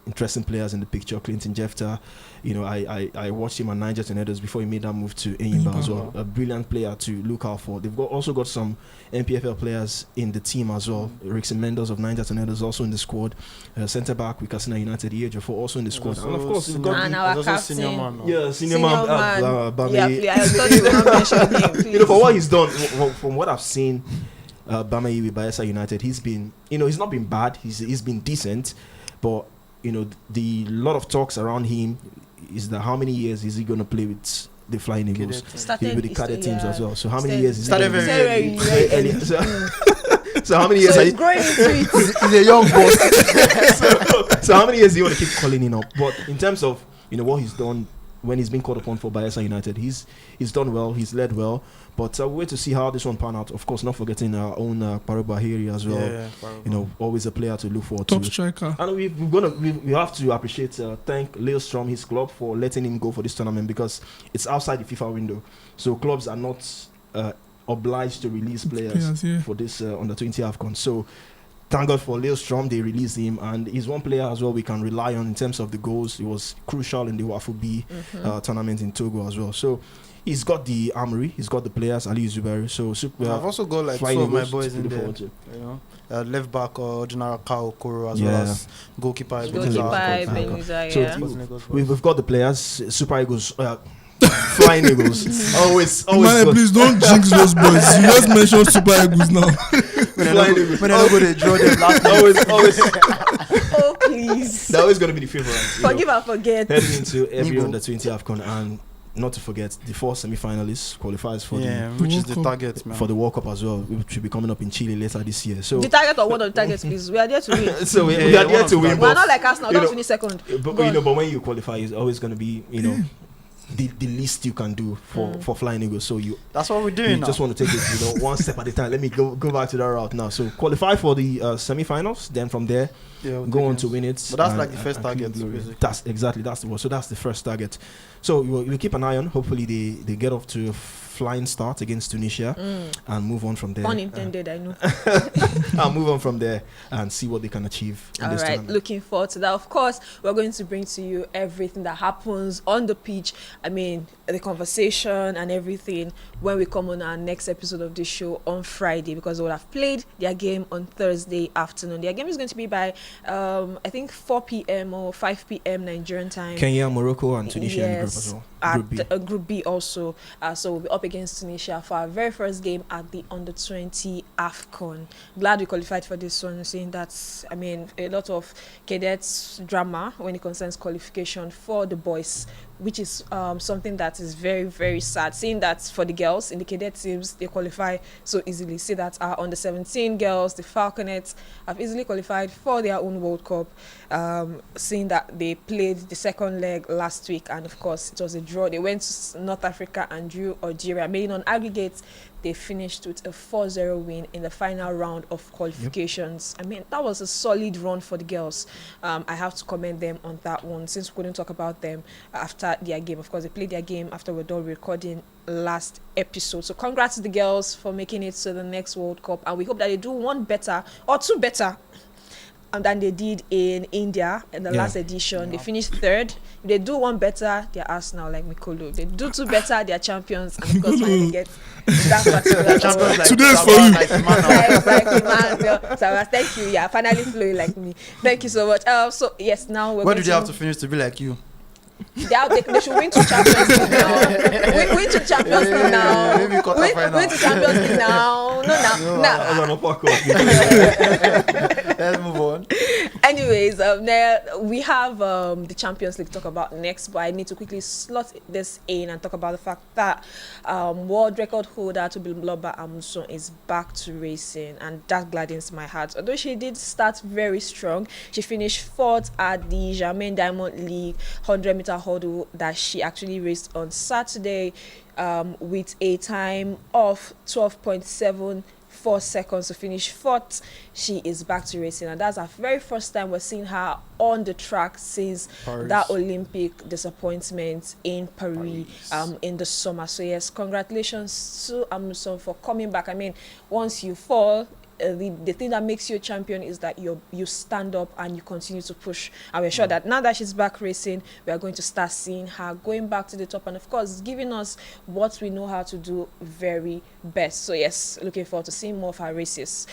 interesting players in the picture. Clinton Jefta, I watched him at Niger Tornadoes before he made that move to Enyimba as well. A brilliant player to look out for. They've also got some NPFL players in the team as well. Rickson Mendes of Niger Tornadoes also in the squad. Centre back with Katsina United, Ejiofor also in the squad. And of course, we've got our captain. Senior man. Senior man. I thought you were not mentioning him. For what he's done, from what I've seen, Bamayi with Bayelsa United, he's been, he's not been bad. He's been decent, but the lot of talks around him is that how many years is he going to play with the Flying Eagles, with the cadet teams as well? So how many years is he started very early. So how many years? So he's growing into it. He's a young boss. so how many years do you want to keep calling him up? But in terms of what he's done when he's been called upon for Bayelsa United, he's done well, he's led well. But we'll wait to see how this one pan out. Of course, not forgetting our own Paro Bahiri as well. Always a player to look forward Top to. striker. And we have to appreciate, thank Leo Strom, his club, for letting him go for this tournament, because it's outside the FIFA window. So clubs are not obliged to release players for this under-20 AFCON. So thank God for Leo Strom, they released him, and he's one player as well we can rely on in terms of the goals. He was crucial in the WAFU B tournament in Togo as well. So he's got the armory, he's got the players, Ali Zubair. So I've also got like two of my boys in there. You know, left back General Kao Koro as well as goalkeeper. We've got the players. Super Eagles. Flying Eagles. always. Man, please don't jinx those boys. You just mentioned Super Eagles now. When I go to draw them last always. Oh please. They're always going to be the favorites. Forgive and forget. Heading into every under 20 AFCON, and not to forget the 4 semi-finalists qualifies for which is the target, man. For the World Cup as well, which will be coming up in Chile later this year. So the target or one of the targets, please. We are there to win. So we are there to win. We're not like us now. Don't finish second. But when you qualify, it's always going to be the least you can do for Flying Eagles. So that's what we're doing. You just want to take it one step at a time. Let me go back to that route now. So qualify for the semi-finals. Then from there, go on to win it. But that's like the first target. That's the first target. So we'll keep an eye on. Hopefully they get off to a flying start against Tunisia and move on from there. Pun intended, I know. I'll move on from there and see what they can achieve. All right, tournament. Looking forward to that. Of course, we're going to bring to you everything that happens on the pitch. I mean, the conversation and everything when we come on our next episode of this show on Friday, because they will have played their game on Thursday afternoon. Their game is going to be by, I think, 4 p.m. or 5 p.m. Nigerian time. Kenya, Morocco, and Tunisia in the group as well. Group B also. So we'll be up against Tunisia for our very first game at the Under-20 AFCON. Glad we qualified for this one, seeing that, I mean, a lot of cadets drama when it concerns qualification for the boys, which is something that is very, very sad. Seeing that for the girls in the cadet teams, they qualify so easily. See that our Under-17 girls, the Falconets, have easily qualified for their own World Cup. Seeing that they played the second leg last week, and of course it was a draw. They went to North Africa and drew Algeria. Meaning on aggregate, they finished with a 4-0 win in the final round of qualifications. I mean, that was a solid run for the girls. I have to commend them on that one, since we couldn't talk about them after their game. Of course, they played their game after we're done recording last episode. So congrats to the girls for making it to the next World Cup, and we hope that they do one better or two better than they did in India in the last edition. They finished third. If they do one better, they're Arsenal like Mikolo. They do two better, they're champions, and of course finally get that particular champions. Like today's for you. Exactly, man. So thank you. Yeah, finally flowing like me. Thank you so much. So yes, now we're. Where do they have to finish to be like you? They should win 2 Champions League now. Win 2 Champions League now. Win 2 Champions League now. No. Let's move on. Anyways, we have the Champions League to talk about next, but I need to quickly slot this in and talk about the fact that world record holder Tobiloba Amuson is back to racing, and that gladdens my heart. Although she did start very strong, she finished 4th at the Germain Diamond League 100-meter hurdle that she actually raced on Saturday with a time of 12.74 seconds to finish 4th. She is back to racing, and that's our very first time we're seeing her on the track since that Olympic disappointment in Paris in the summer. So yes, congratulations to Amuson for coming back. I mean, once you fall, the thing that makes you a champion is that you stand up and you continue to push. And we're sure that now that she's back racing, we are going to start seeing her going back to the top, and of course giving us what we know how to do very best. So yes, looking forward to seeing more of her races.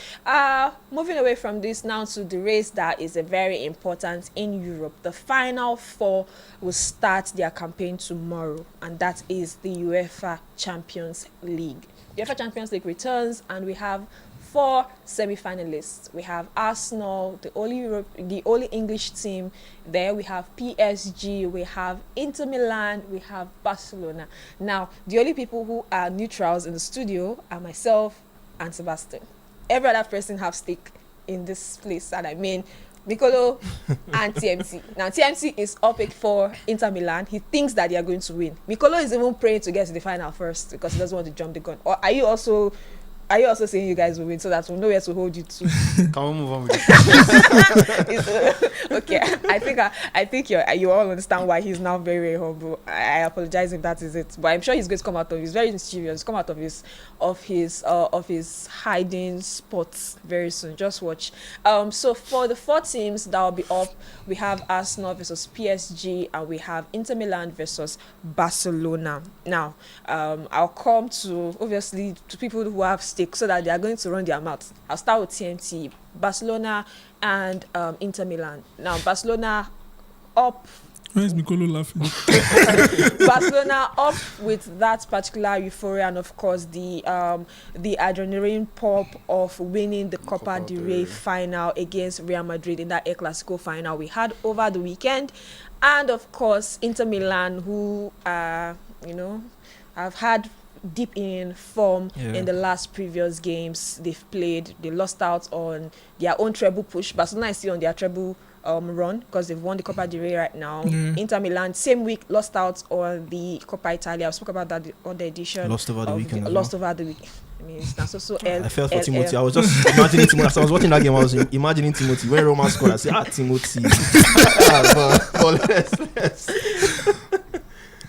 Moving away from this now to the race that is a very important in Europe. The Final Four will start their campaign tomorrow, and that is the UEFA Champions League. The UEFA Champions League returns, and we have 4 semi-finalists. We have Arsenal, the only English team there. We have PSG, we have Inter Milan, we have Barcelona. Now, the only people who are neutrals in the studio are myself and Sebastian. Every other person have stake in this place, and I mean Nicolo and TMC. Now, TMC is up for Inter Milan. He thinks that they are going to win. Nicolo is even praying to get to the final first because he doesn't want to jump the gun. Or are you also saying you guys will win, so that we'll know where to hold you to? Can we move on with this? Okay, I think I think you all understand why he's now very, very humble. I apologize if that is it, but I'm sure he's going to come out of. He's very mysterious. Come out of his hiding spots very soon. Just watch. So for the 4 teams that will be up, we have Arsenal versus PSG, and we have Inter Milan versus Barcelona. Now, I'll come to obviously to people who have stakes so that they are going to run their mouths. I'll start with TMT, Barcelona and Inter Milan. Now, Barcelona up. Why is Mikolo laughing? Barcelona up with that particular euphoria, and of course the adrenaline pop of winning the Copa del Rey final against Real Madrid in that El Clasico final we had over the weekend, and of course Inter Milan, who have had deep in form in the last previous games they've played. They lost out on their own treble push. Barcelona is still on their treble run because they've won the Copa del Rey right now. Inter Milan same week lost out on the Coppa Italia. I spoke about that on the edition. Lost over the weekend. I mean, it's not so I felt for Timothy. I was just imagining Timothy. As I was watching that game, I was imagining Timothy. When Roma scored, I said, Timothy. But let's.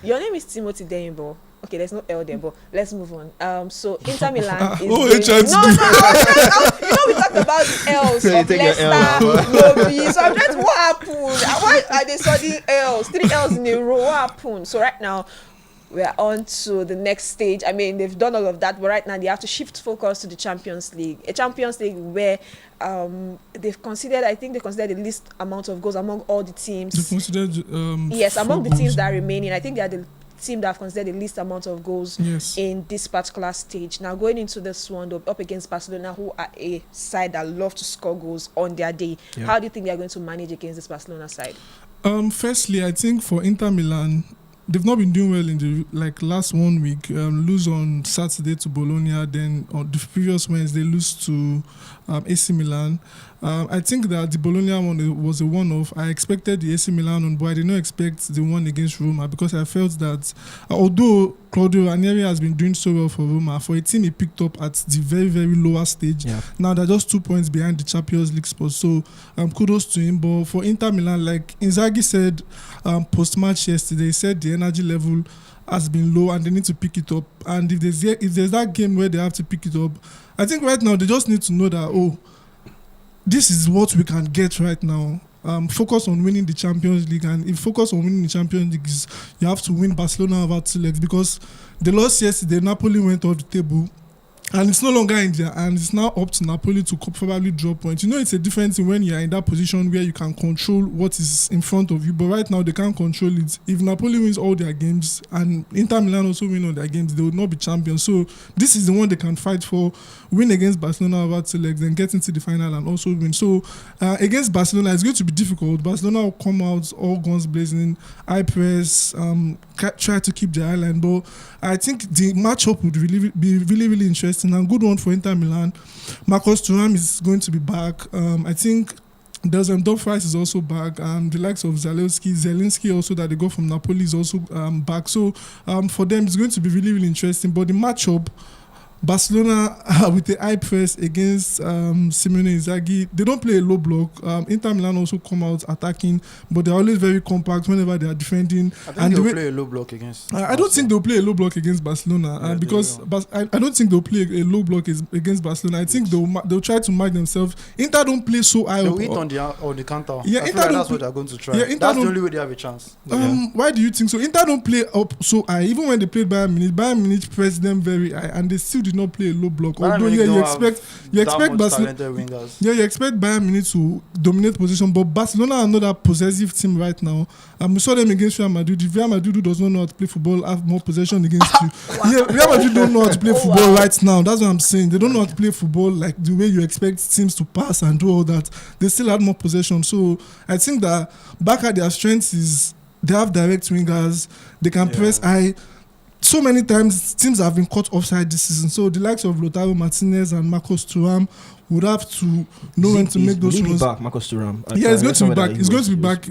Your name is Timothy Denbo. Okay, there's no L there, but let's move on. So Inter Milan is we talked about the L's of Leicester, Lobby. So I'm trying to what happened? Why are they studying L's? 3 L's in a row. What happened? So right now we are on to the next stage. I mean, they've done all of that, but right now they have to shift focus to the Champions League. A Champions League where they've considered the least amount of goals among all the teams. They've considered among the teams that are remaining. I think they are the team that have considered the least amount of goals in this particular stage. Now going into this one, they'll be up against Barcelona, who are a side that love to score goals on their day. How do you think they are going to manage against this Barcelona side? Firstly, I think for Inter Milan, they've not been doing well in the last 1 week. Lose on Saturday to Bologna, then on the previous Wednesday lose to AC Milan. I think that the Bologna one was a one-off. I expected the AC Milan one, but I did not expect the one against Roma because I felt that although Claudio Ranieri has been doing so well for Roma, for a team he picked up at the very, very lower stage. Now they're just 2 points behind the Champions League spot. So kudos to him. But for Inter Milan, like Inzaghi said post-match yesterday, he said the energy level has been low and they need to pick it up. And if there's that game where they have to pick it up, I think right now they just need to know that, this is what we can get right now. Focus on winning the Champions League, and if focus on winning the Champions League is you have to win Barcelona over 2 legs, because the loss yesterday, Napoli went off the table. And it's no longer in there, and it's now up to Napoli to probably draw points. You know, it's a different thing when you're in that position where you can control what is in front of you. But right now, they can't control it. If Napoli wins all their games and Inter Milan also win all their games, they will not be champions. So this is the one they can fight for: win against Barcelona over 2 legs, then get into the final and also win. So against Barcelona, it's going to be difficult. Barcelona will come out all guns blazing, high press, try to keep the eye line. But I think the matchup would be really interesting. And good one for Inter Milan. Marcus Thuram is going to be back. I think Dumfries is also back. The likes of Zelinski also that they got from Napoli is also back. So for them, it's going to be really interesting. But the matchup, Barcelona with the high press against Simone Inzaghi, they don't play a low block. Inter Milan also come out attacking, but they're always very compact whenever they are defending. I think they'll play a low block against I don't think they'll play a low block against Barcelona because I don't think they'll play a low block against Barcelona. I think they'll try to mark themselves. Inter don't play so high. They'll hit on the counter. Yeah, I feel like that's what they're going to try. Yeah, that's the only way they have a chance. Why do you think so? Inter don't play up so high. Even when they played Bayern Munich pressed them very high, and they still did not play a low block. Although you expect Barcelona, you expect Bayern Munich to dominate position, but Barcelona are not a possessive team right now. We saw them against Real Madrid. If Real Madrid, who does not know how to play football, have more possession against you. Real Madrid don't know how to play football right now. That's what I'm saying. They don't know how to play football like the way you expect teams to pass and do all that. They still had more possession. So I think that Barca, their strength is they have direct wingers. They can press high. So many times teams have been caught offside this season. So the likes of Lautaro Martinez and Marcus Thuram would have to know when to make those runs. Back, Marcus Thuram. Yeah, it's going to be back. It's going to be back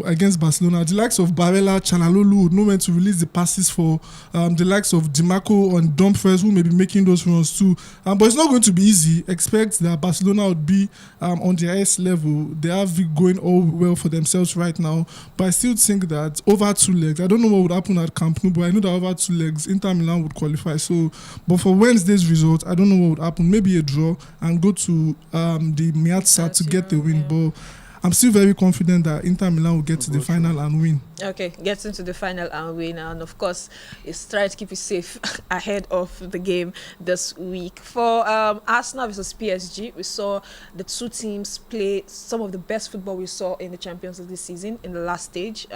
against Barcelona. The likes of Barella, Chanalolu would know when to release the passes for the likes of Dimarco and Dumfries, who may be making those runs too. But it's not going to be easy. Expect that Barcelona would be on the highest level. They have it going all well for themselves right now. But I still think that over 2 legs, I don't know what would happen at Camp Nou, but I know that over 2 legs, Inter Milan would qualify. So, but for Wednesday's result, I don't know what would happen. Maybe a draw and go to the Miazza to get the win. But I'm still very confident that Inter Milan will get to the final and win. Okay, get into the final and win. And of course, it's try to keep it safe ahead of the game this week. For Arsenal versus PSG, we saw the two teams play some of the best football we saw in the Champions League this season in the last stage.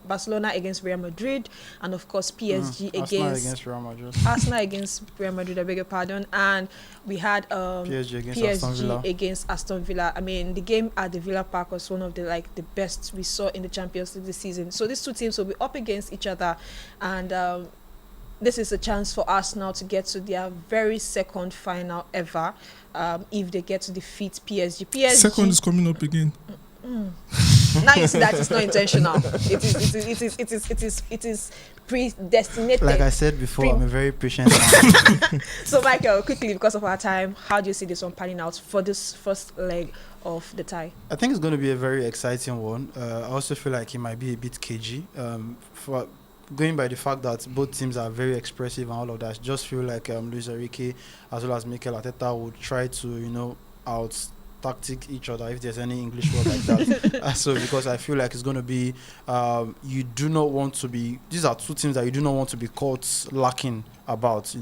Barcelona against Real Madrid, and of course PSG against Real Madrid. Arsenal against Real Madrid, I beg your pardon. And we had PSG against Aston Villa. I mean, the game at the Villa Park was one of the best we saw in the Champions League this season. So these two teams will be up against each other, and this is a chance for Arsenal to get to their very second final ever, if they get to defeat PSG. Second is coming up again. Now you see that it's not intentional. It is predestinated. Like I said before, I'm a very patient man. So Michael, quickly, because of our time, how do you see this one panning out for this first leg of the tie? I think it's going to be a very exciting one. I also feel like it might be a bit cagey. For going by the fact that both teams are very expressive and all of that, I just feel like Luis Enrique as well as Mikel Arteta would try to out-tactic each other, if there's any English word like that. So because I feel like it's going to be, you do not want to be, these are two teams that you do not want to be caught lacking about,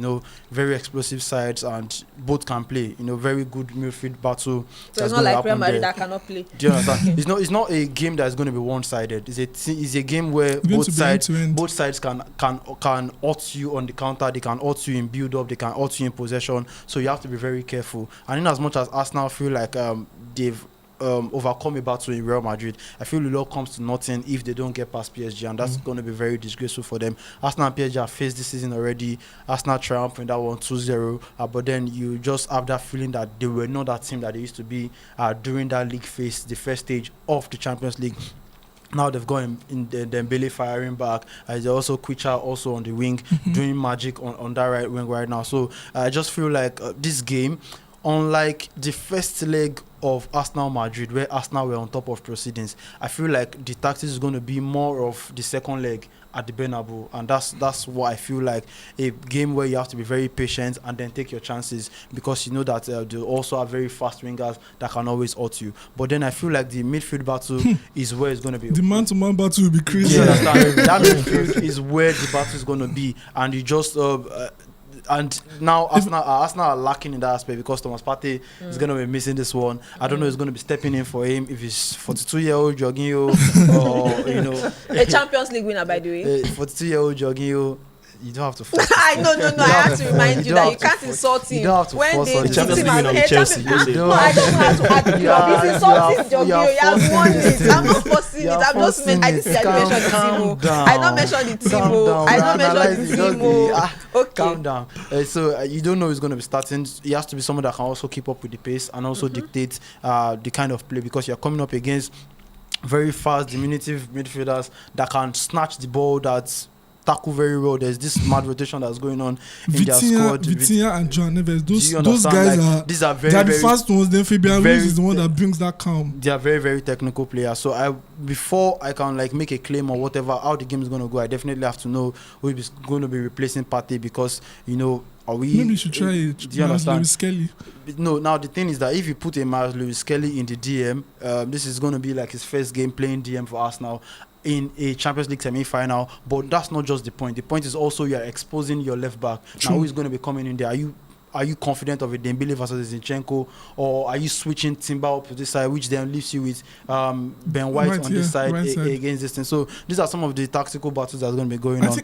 very explosive sides, and both can play, very good midfield battle. So it's not like Real Madrid that cannot play. Do you understand? It's not a game that's going to be one-sided. It's a game where both sides can hurt you on the counter, they can hurt you in build-up, they can hurt you in possession. So you have to be very careful. And in as much as Arsenal feel like they've overcome a battle in Real Madrid, I feel it all comes to nothing if they don't get past PSG, and that's going to be very disgraceful for them. Arsenal and PSG have faced this season already. Arsenal triumphing that one 2-0, but then you just have that feeling that they were not that team that they used to be during that league phase, the first stage of the Champions League. Now they've got in Dembele firing back. They also Kwicha also on the wing, doing magic on that right wing right now. So I just feel like this game, unlike the first leg of Arsenal Madrid, where Arsenal were on top of proceedings, I feel like the tactics is going to be more of the second leg at the Bernabeu, and that's what I feel like, a game where you have to be very patient and then take your chances, because you know that they also have very fast wingers that can always hurt you. But then I feel like the midfield battle is where it's going to be. The man-to-man battle will be crazy. Yeah, that midfield is where the battle is going to be, and you just and now Arsenal are lacking in that aspect, because Thomas Partey is going to be missing this one. I don't know who's going to be stepping in for him, if it's 42-year-old Jorginho or a Champions League winner, by the way. 42-year-old Jorginho. You don't have to force I have to remind you that you can't insult him when they Champions League winner with Chelsea. No, I don't have to add to you. He's insulting Jorginho. He has won it. I'm not forcing it. I'm just I didn't mention the team. I don't mention the team. I don't mention the team. Okay. Calm down. So you don't know who's going to be starting. He has to be someone that can also keep up with the pace and also dictate the kind of play, because you're coming up against very fast, diminutive midfielders that can snatch the ball, that tackle very well. There's this mad rotation that's going on in their squad. Vitinha and João Neves, those guys these are very, they're the fast ones. Then Fabian Ruiz is the one that brings that calm. They are very, very technical players. So before I can make a claim or whatever how the game is going to go, I definitely have to know who is going to be replacing Partey, because maybe you should try it. Do you understand? Lewis Kelly. No, now the thing is that if you put a Miles Lewis Kelly in the DM, this is going to be like his first game playing DM for Arsenal in a Champions League semi-final. But that's not just the point. The point is also you are exposing your left back. True. Now who is going to be coming in there? Are you confident of a Dembele versus Zinchenko, or are you switching Timber up to this side, which then leaves you with Ben White on this side against this thing? So these are some of the tactical battles that's going to be going on.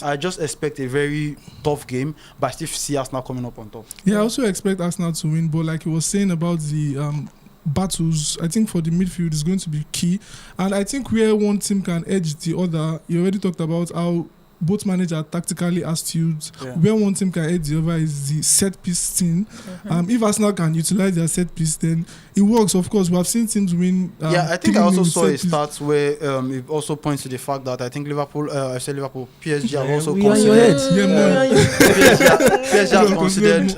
I just expect a very tough game, but I still see Arsenal coming up on top. Yeah, I also expect Arsenal to win, but like he was saying about the battles, I think for the midfield is going to be key, and I think where one team can edge the other, you already talked about how both managers are tactically astute. Where one team can head the other is the set piece thing. If Arsenal can utilize their set piece, then it works. Of course, we have seen teams win. I think I also saw a stat where it also points to the fact that I think Liverpool, PSG have also considered. PSG have considered,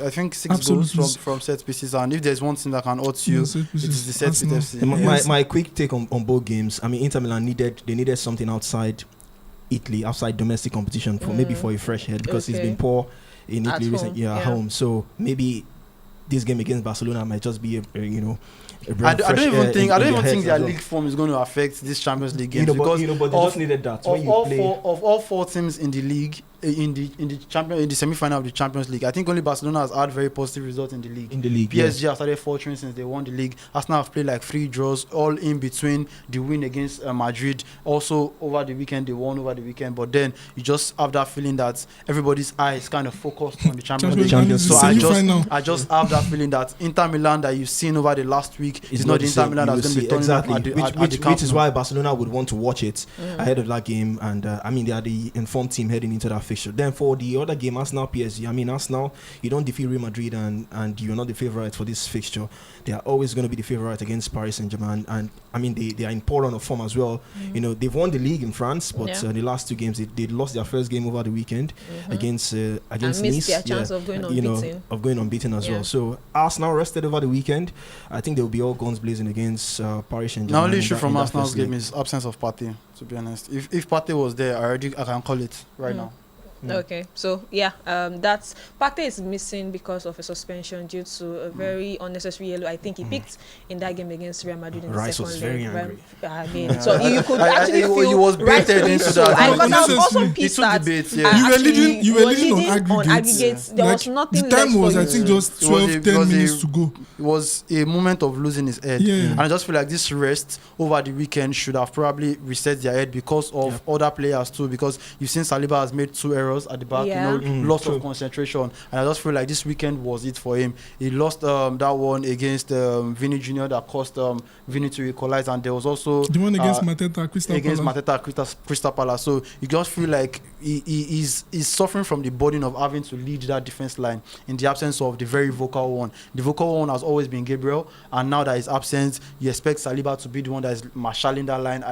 I think 6 goals from set pieces, and if there's one thing that can hurt you, it is the set piece. My quick take on both games. I mean, Inter Milan needed something outside Italy, outside domestic competition for a fresh head, because it's been poor in Italy recently at home. So maybe this game against Barcelona might just be I don't even think their league form is going to affect this Champions League game, because but they just needed that. Of all four teams in the league, in the semi-final of the Champions League, I think only Barcelona has had very positive results in the league. PSG has started faltering since they won the league. Arsenal have played like 3 draws, all in between the win against Madrid. Also over the weekend, they won over the weekend. But then you just have that feeling that everybody's eye is kind of focused on the Champions League. So I just have that feeling that Inter Milan that you've seen over the last week is not the Inter Milan that's going to be turning up at the which is why Barcelona would want to watch it ahead of that game. And they are the informed team heading into that fixture. Then for the other game, Arsenal PSG, Arsenal, you don't defeat Real Madrid and you're not the favourite for this fixture. They are always going to be the favourite against Paris Saint-Germain, and they are in poor run of form as well. They've won the league in France, but the last 2 games they lost their first game over the weekend against Nice. Their chance of going unbeaten. As well. So Arsenal rested over the weekend. I think they will be all guns blazing against Paris Saint-Germain. The only issue from Arsenal's game is absence of Partey, to be honest. If Partey was there, I can call it right now. Okay, so that's Partey is missing because of a suspension due to a very unnecessary yellow. I think he picked in that game against Real Madrid in the second was leg. very angry. So you could actually feel he was baited into that. I was also pissed that you were leading on aggregates. There was nothing. The time was I think just 10 minutes to go. It was a moment of losing his head, and I just feel like this rest over the weekend should have probably reset their head because of other players too. Because you've seen Saliba has made 2 errors at the back, lots of concentration, and I just feel like this weekend was it for him. He lost that one against Vini Jr. that cost Vini to equalize, and there was also the one against Mateta Crystal Palace. So you just feel like he's suffering from the burden of having to lead that defense line in the absence of the very vocal one. The vocal one has always been Gabriel, and now that he's absent, you expect Saliba to be the one that is marshalling that line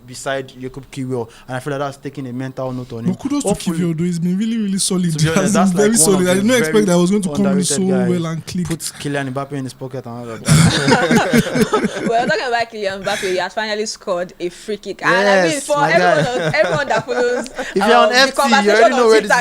beside Jakub Kiwior, and I feel like that's taking a mental note on him. But kudos to Kiwior, though. He's been really, really solid. That's very like solid. I didn't expect that I was going to come in so well and click. Put Kylian Mbappe in his pocket and all of that. Well, talking about Kylian Mbappe, he has finally scored a free kick. And for everyone that follows if you're on FC, you already know where this is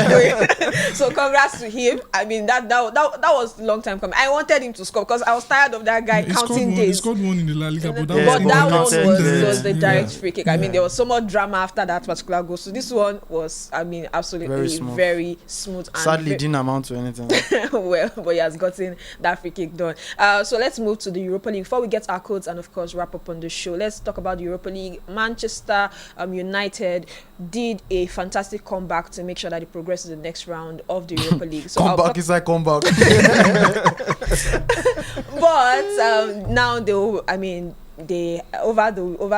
going. So congrats to him. That was a long time coming. I wanted him to score because I was tired of that guy counting days. He scored one in the La Liga, but that one was the direct free kick. There was so much drama after that particular goal. So this one was, absolutely very smooth. And sadly, didn't amount to anything. Well, but he has gotten that free kick done. So let's move to the Europa League. Before we get our codes and, of course, wrap up on the show, let's talk about the Europa League. Manchester United did a fantastic comeback to make sure that they progress to the next round of the Europa League. So comeback is like comeback. But now they over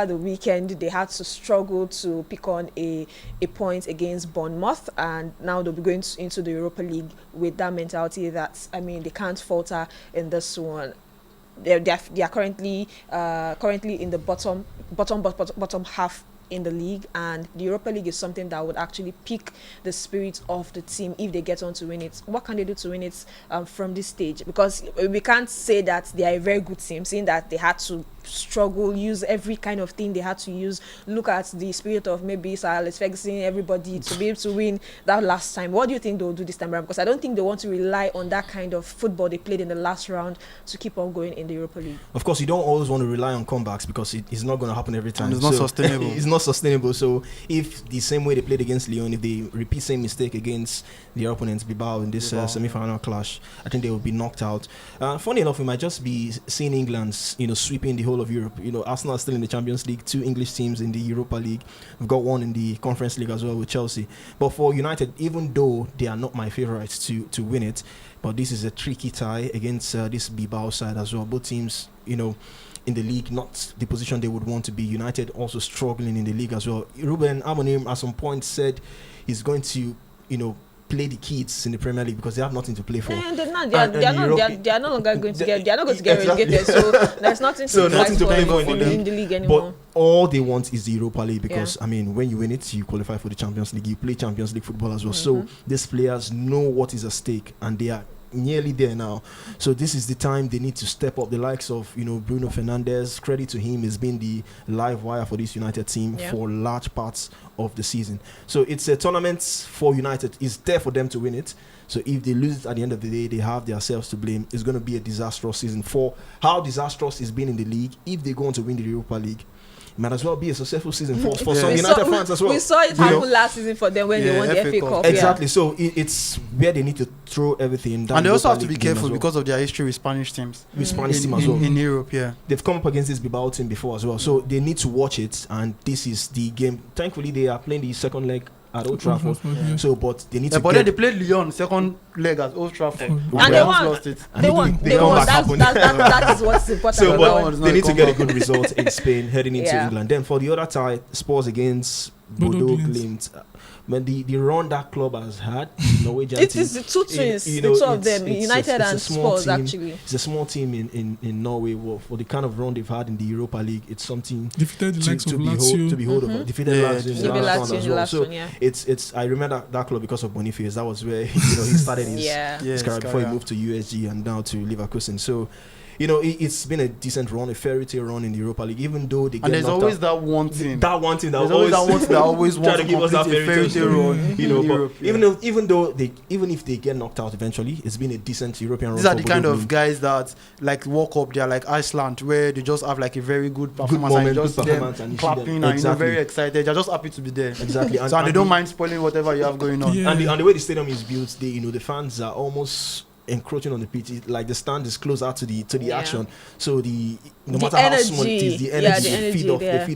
the weekend they had to struggle to pick on a point against Bournemouth, and now they'll be going into the Europa League with that mentality that they can't falter in this one. They are currently in the bottom half in the league, and the Europa League is something that would actually pick the spirit of the team if they get on to win it. What can they do to win it from this stage? Because we can't say that they are a very good team, seeing that they had to struggle, use every kind of thing they had to use. Look at the spirit of maybe Sir Alex Ferguson, everybody, to be able to win that last time. What do you think they'll do this time around? Because I don't think they want to rely on that kind of football they played in the last round to keep on going in the Europa League. Of course, you don't always want to rely on comebacks because it's not going to happen every time. And it's not sustainable. It's not sustainable. So if the same way they played against Lyon, if they repeat same mistake against their opponents Bilbao in this semi-final clash, I think they will be knocked out. Funny enough, we might just be seeing England, sweeping the whole whole of Europe. Arsenal are still in the Champions League, 2 English teams in the Europa League. We've got 1 in the Conference League as well with Chelsea. But for United, even though they are not my favourites to win it, but this is a tricky tie against this Bilbao side as well. Both teams, in the league, not the position they would want to be. United also struggling in the league as well. Ruben Amorim at some point said he's going to, play the kids in the Premier League because they have nothing to play for. They're no longer going to get. They are not going to get relegated. So there's nothing to play for in the league anymore. But all they want is the Europa League because when you win it, you qualify for the Champions League. You play Champions League football as well. So these players know what is at stake, and they are nearly there now. So this is the time they need to step up. The likes of Bruno Fernandes, credit to him, has been the live wire for this United team for large parts of the season. So it's a tournament for United. It's there for them to win it. So if they lose it at the end of the day, they have themselves to blame. It's going to be a disastrous season. For how disastrous it's been in the league, if they go on to win the Europa League, might as well be a successful season for some United fans as well. We saw it happen last season for them when they won the FA Cup. Exactly. So it's where they need to throw everything down. And they also have to be careful because of their history with Spanish teams. With Spanish team as well. In Europe, they've come up against this Bilbao team before as well. So they need to watch it, and this is the game. Thankfully, they are playing the second leg at Old Trafford. So, but they need to. But then they played Lyon second leg at Old Trafford, and they won. Lost it. They won. That is what's important. So, but they need to get a good result in Spain heading into England. Then for the other tie, Spurs against Bodo Glimt. When the run that club has had, Norwegian it is the two twins, the two of them, United and Spurs. Actually, it's a small team in Norway. For the kind of run they've had in the Europa League, it's something defeated the likes of Lazio. To behold over. Defeated Lazio in the last one. It's I remember that club because of Boniface. That was where he started his career before he moved to USG and now to Leverkusen. So. It's been a decent run, a fairy tale run in the Europa League, even though they get and there's always out. that one team. That one team that always wants to give us that fairy tale run. But even if they get knocked out eventually, it's been a decent European run. These are the kind of guys that like walk up there, like Iceland, where they just have like a very good performance, and just them clapping and very excited. They're just happy to be there. Exactly, and they don't mind spoiling whatever you have going on. And the way the stadium is built, the fans are almost encroaching on the pitch. Like the stand is closer to the action, so no matter how small it is, the energy feed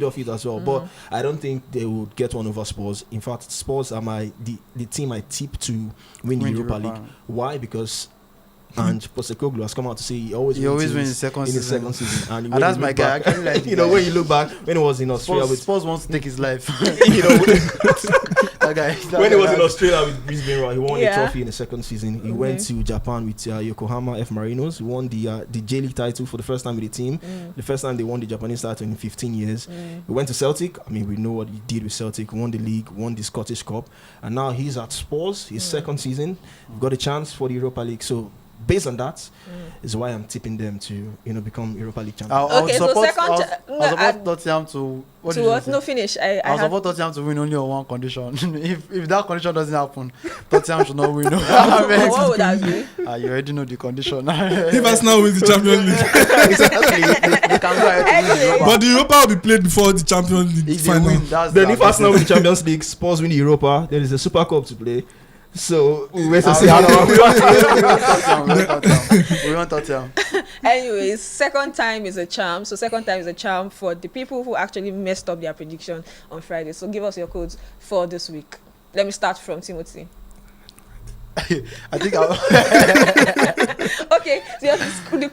off it as well. But I don't think they would get one over Spurs. In fact, Spurs are the team I tip to win the Europa League. Why? Because and Postecoglou has come out to say he always wins in his second season. And that's my guy. When you look back, when he was in Australia, Spurs wants to take his life. When he was in Australia with Brisbane, he won the trophy in the second season. He went to Japan with Yokohama F Marinos. He won the J League title for the first time with the team. The first time they won the Japanese title in 15 years. He went to Celtic. I mean, we know what he did with Celtic. Won the league, won the Scottish Cup, and now he's at Spurs. His second season, got a chance for the Europa League. So. Based on that, is why I'm tipping them to become Europa League champions. Okay, so second, I support Tottenham to what? To what? No finish. I support Tottenham to win only on one condition. if that condition doesn't happen, Tottenham should not win. What would that be? You already know the condition. If Arsenal wins the Champions League, exactly. They can go ahead. But the Europa will be played before the Champions League final. Then if Arsenal win the Champions League, Spurs win the Europa, there is a Super Cup to play. So we wait to see how we want Tottenham. Anyways, second time is a charm. So second time is a charm for the people who actually messed up their prediction on Friday. So give us your codes for this week. Let me start from Timothy. I think okay, so the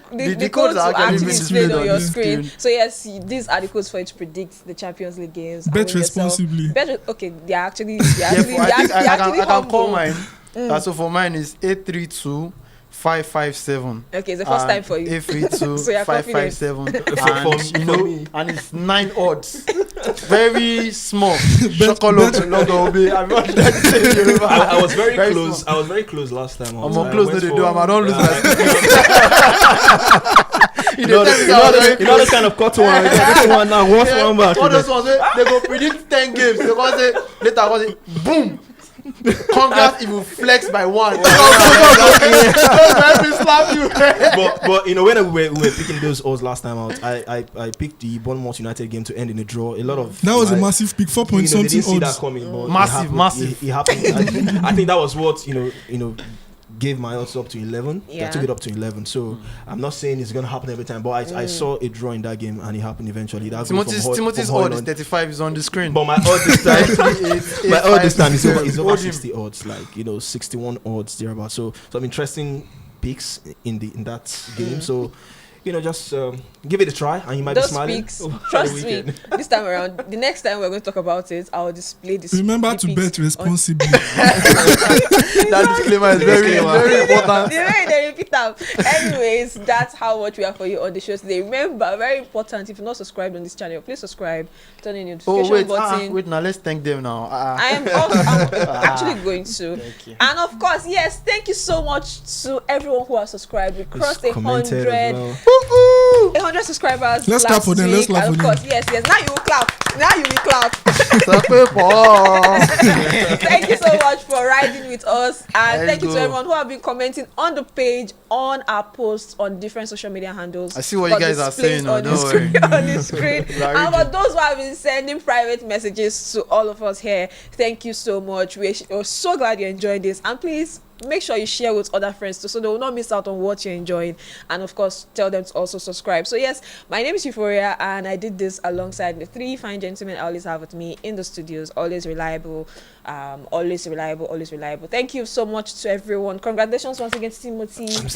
codes are actually displayed on your screen. So yes, these are the codes for you to predict the Champions League games. Bet responsibly. Okay, they are actually I can call mine. So for mine is 832 557. Okay, it's the first time for you. 832 557. And it's 9 odds. Very small. I was very close. Small. I was very close last time. I'm more close to the door. I don't lose my. You know this kind of cut one. This one now. What's one back? All those ones they go predict 10 games. They go say later boom. Congrats if you flex by one. But when we were picking those odds last time out, I picked the Bournemouth United game to end in a draw. A lot of that was a massive pick, 4 point something odds. See that coming, but massive. It happened. I think that was what gave my odds up to 11. Yeah. I took it up to 11. So I'm not saying it's going to happen every time, but I saw a draw in that game and it happened eventually. Timothy's odd is 35 is on the screen. But my odd this time, is over 60 odds, like, 61 odds thereabout. So some interesting picks in that game. So just give it a try and you might Those be smiling. Picks, trust me, this time around, the next time we're going to talk about it, I'll display this. Remember to bet responsibly. That disclaimer is very important. The way they repeat them. Anyways, that's how much we have for you on the show today. Remember, very important, if you're not subscribed on this channel, please subscribe, turn on your notification button. Wait, now let's thank them now. I'm actually going to. And of course, yes, thank you so much to everyone who has subscribed. We crossed 100. 100 subscribers. Let's clap for them. Let's clap for them. Of course, yes. Now you will clap. Now you will clap. Thank you so much for riding with us, and thank you to everyone who have been commenting on the page, on our posts, on different social media handles. I see what you guys are saying. On the screen. And for those who have been sending private messages to all of us here, thank you so much. We're so glad you enjoyed this, and please make sure you share with other friends too, so they will not miss out on what you're enjoying, and of course tell them to also subscribe. So yes, my name is Euphoria, and I did this alongside the three fine gentlemen I always have with me in the studios. Always reliable, always reliable. Thank you so much to everyone. Congratulations once again to Timothy. I'm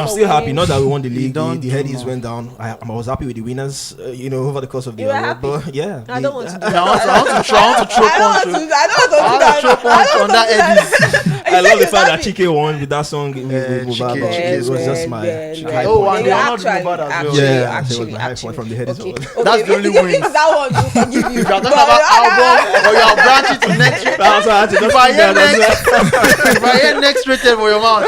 still happy. Not that we won the league. The headies went down. I was happy with the winners. Over the course of the year. But yeah, I don't want to do that. I want to throw punch on that Eddie. I love the fact that Chike won with that song. It was just my high point. Actually, high point from the headies. That's the only win. That one will forgive you. If you're talking about album or you're branching to next rated, if I hear next rated for your mouth.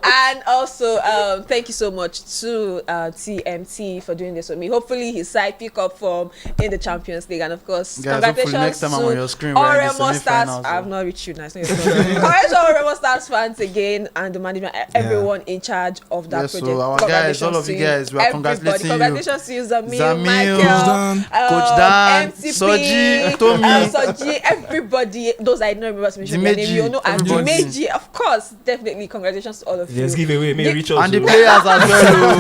And also, thank you so much to TMT for doing this with me. Hopefully, his side pick up form in the Champions League, and of course, guys, congratulations next time I'm on your screen. Remo Stars. I've not reached you now. Congratulations, Remo Stars fans again, and the management, everyone in charge of that project. So our guys, all of you guys, we are congratulating you. Congratulations to you, Zamil, Michael, Coach Dan, MTP, Soji, Tommy, Soji, everybody. Those I don't remember to mention their name. You know, and Dimeji, of course, definitely. Congratulations to all of you. Let's give away. And the players as well.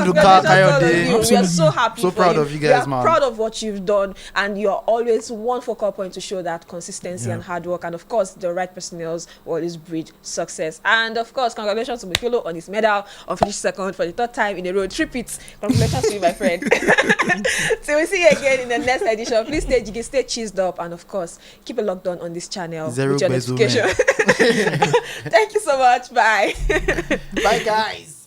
The players, we are so happy. So proud of you guys, man. Proud of what you've done, and you're always one focal point to show that consistency and hard work, and of course the right personnel will always breed success. And of course, congratulations to Mifilo on his medal on finished second for the third time in a row. Tripits. Congratulations to you, my friend. So we'll see you again in the next edition. Please stay jiggy, stay cheesed up, and of course keep a lockdown on this channel with your notification. Thank you so much. Bye. Bye, guys.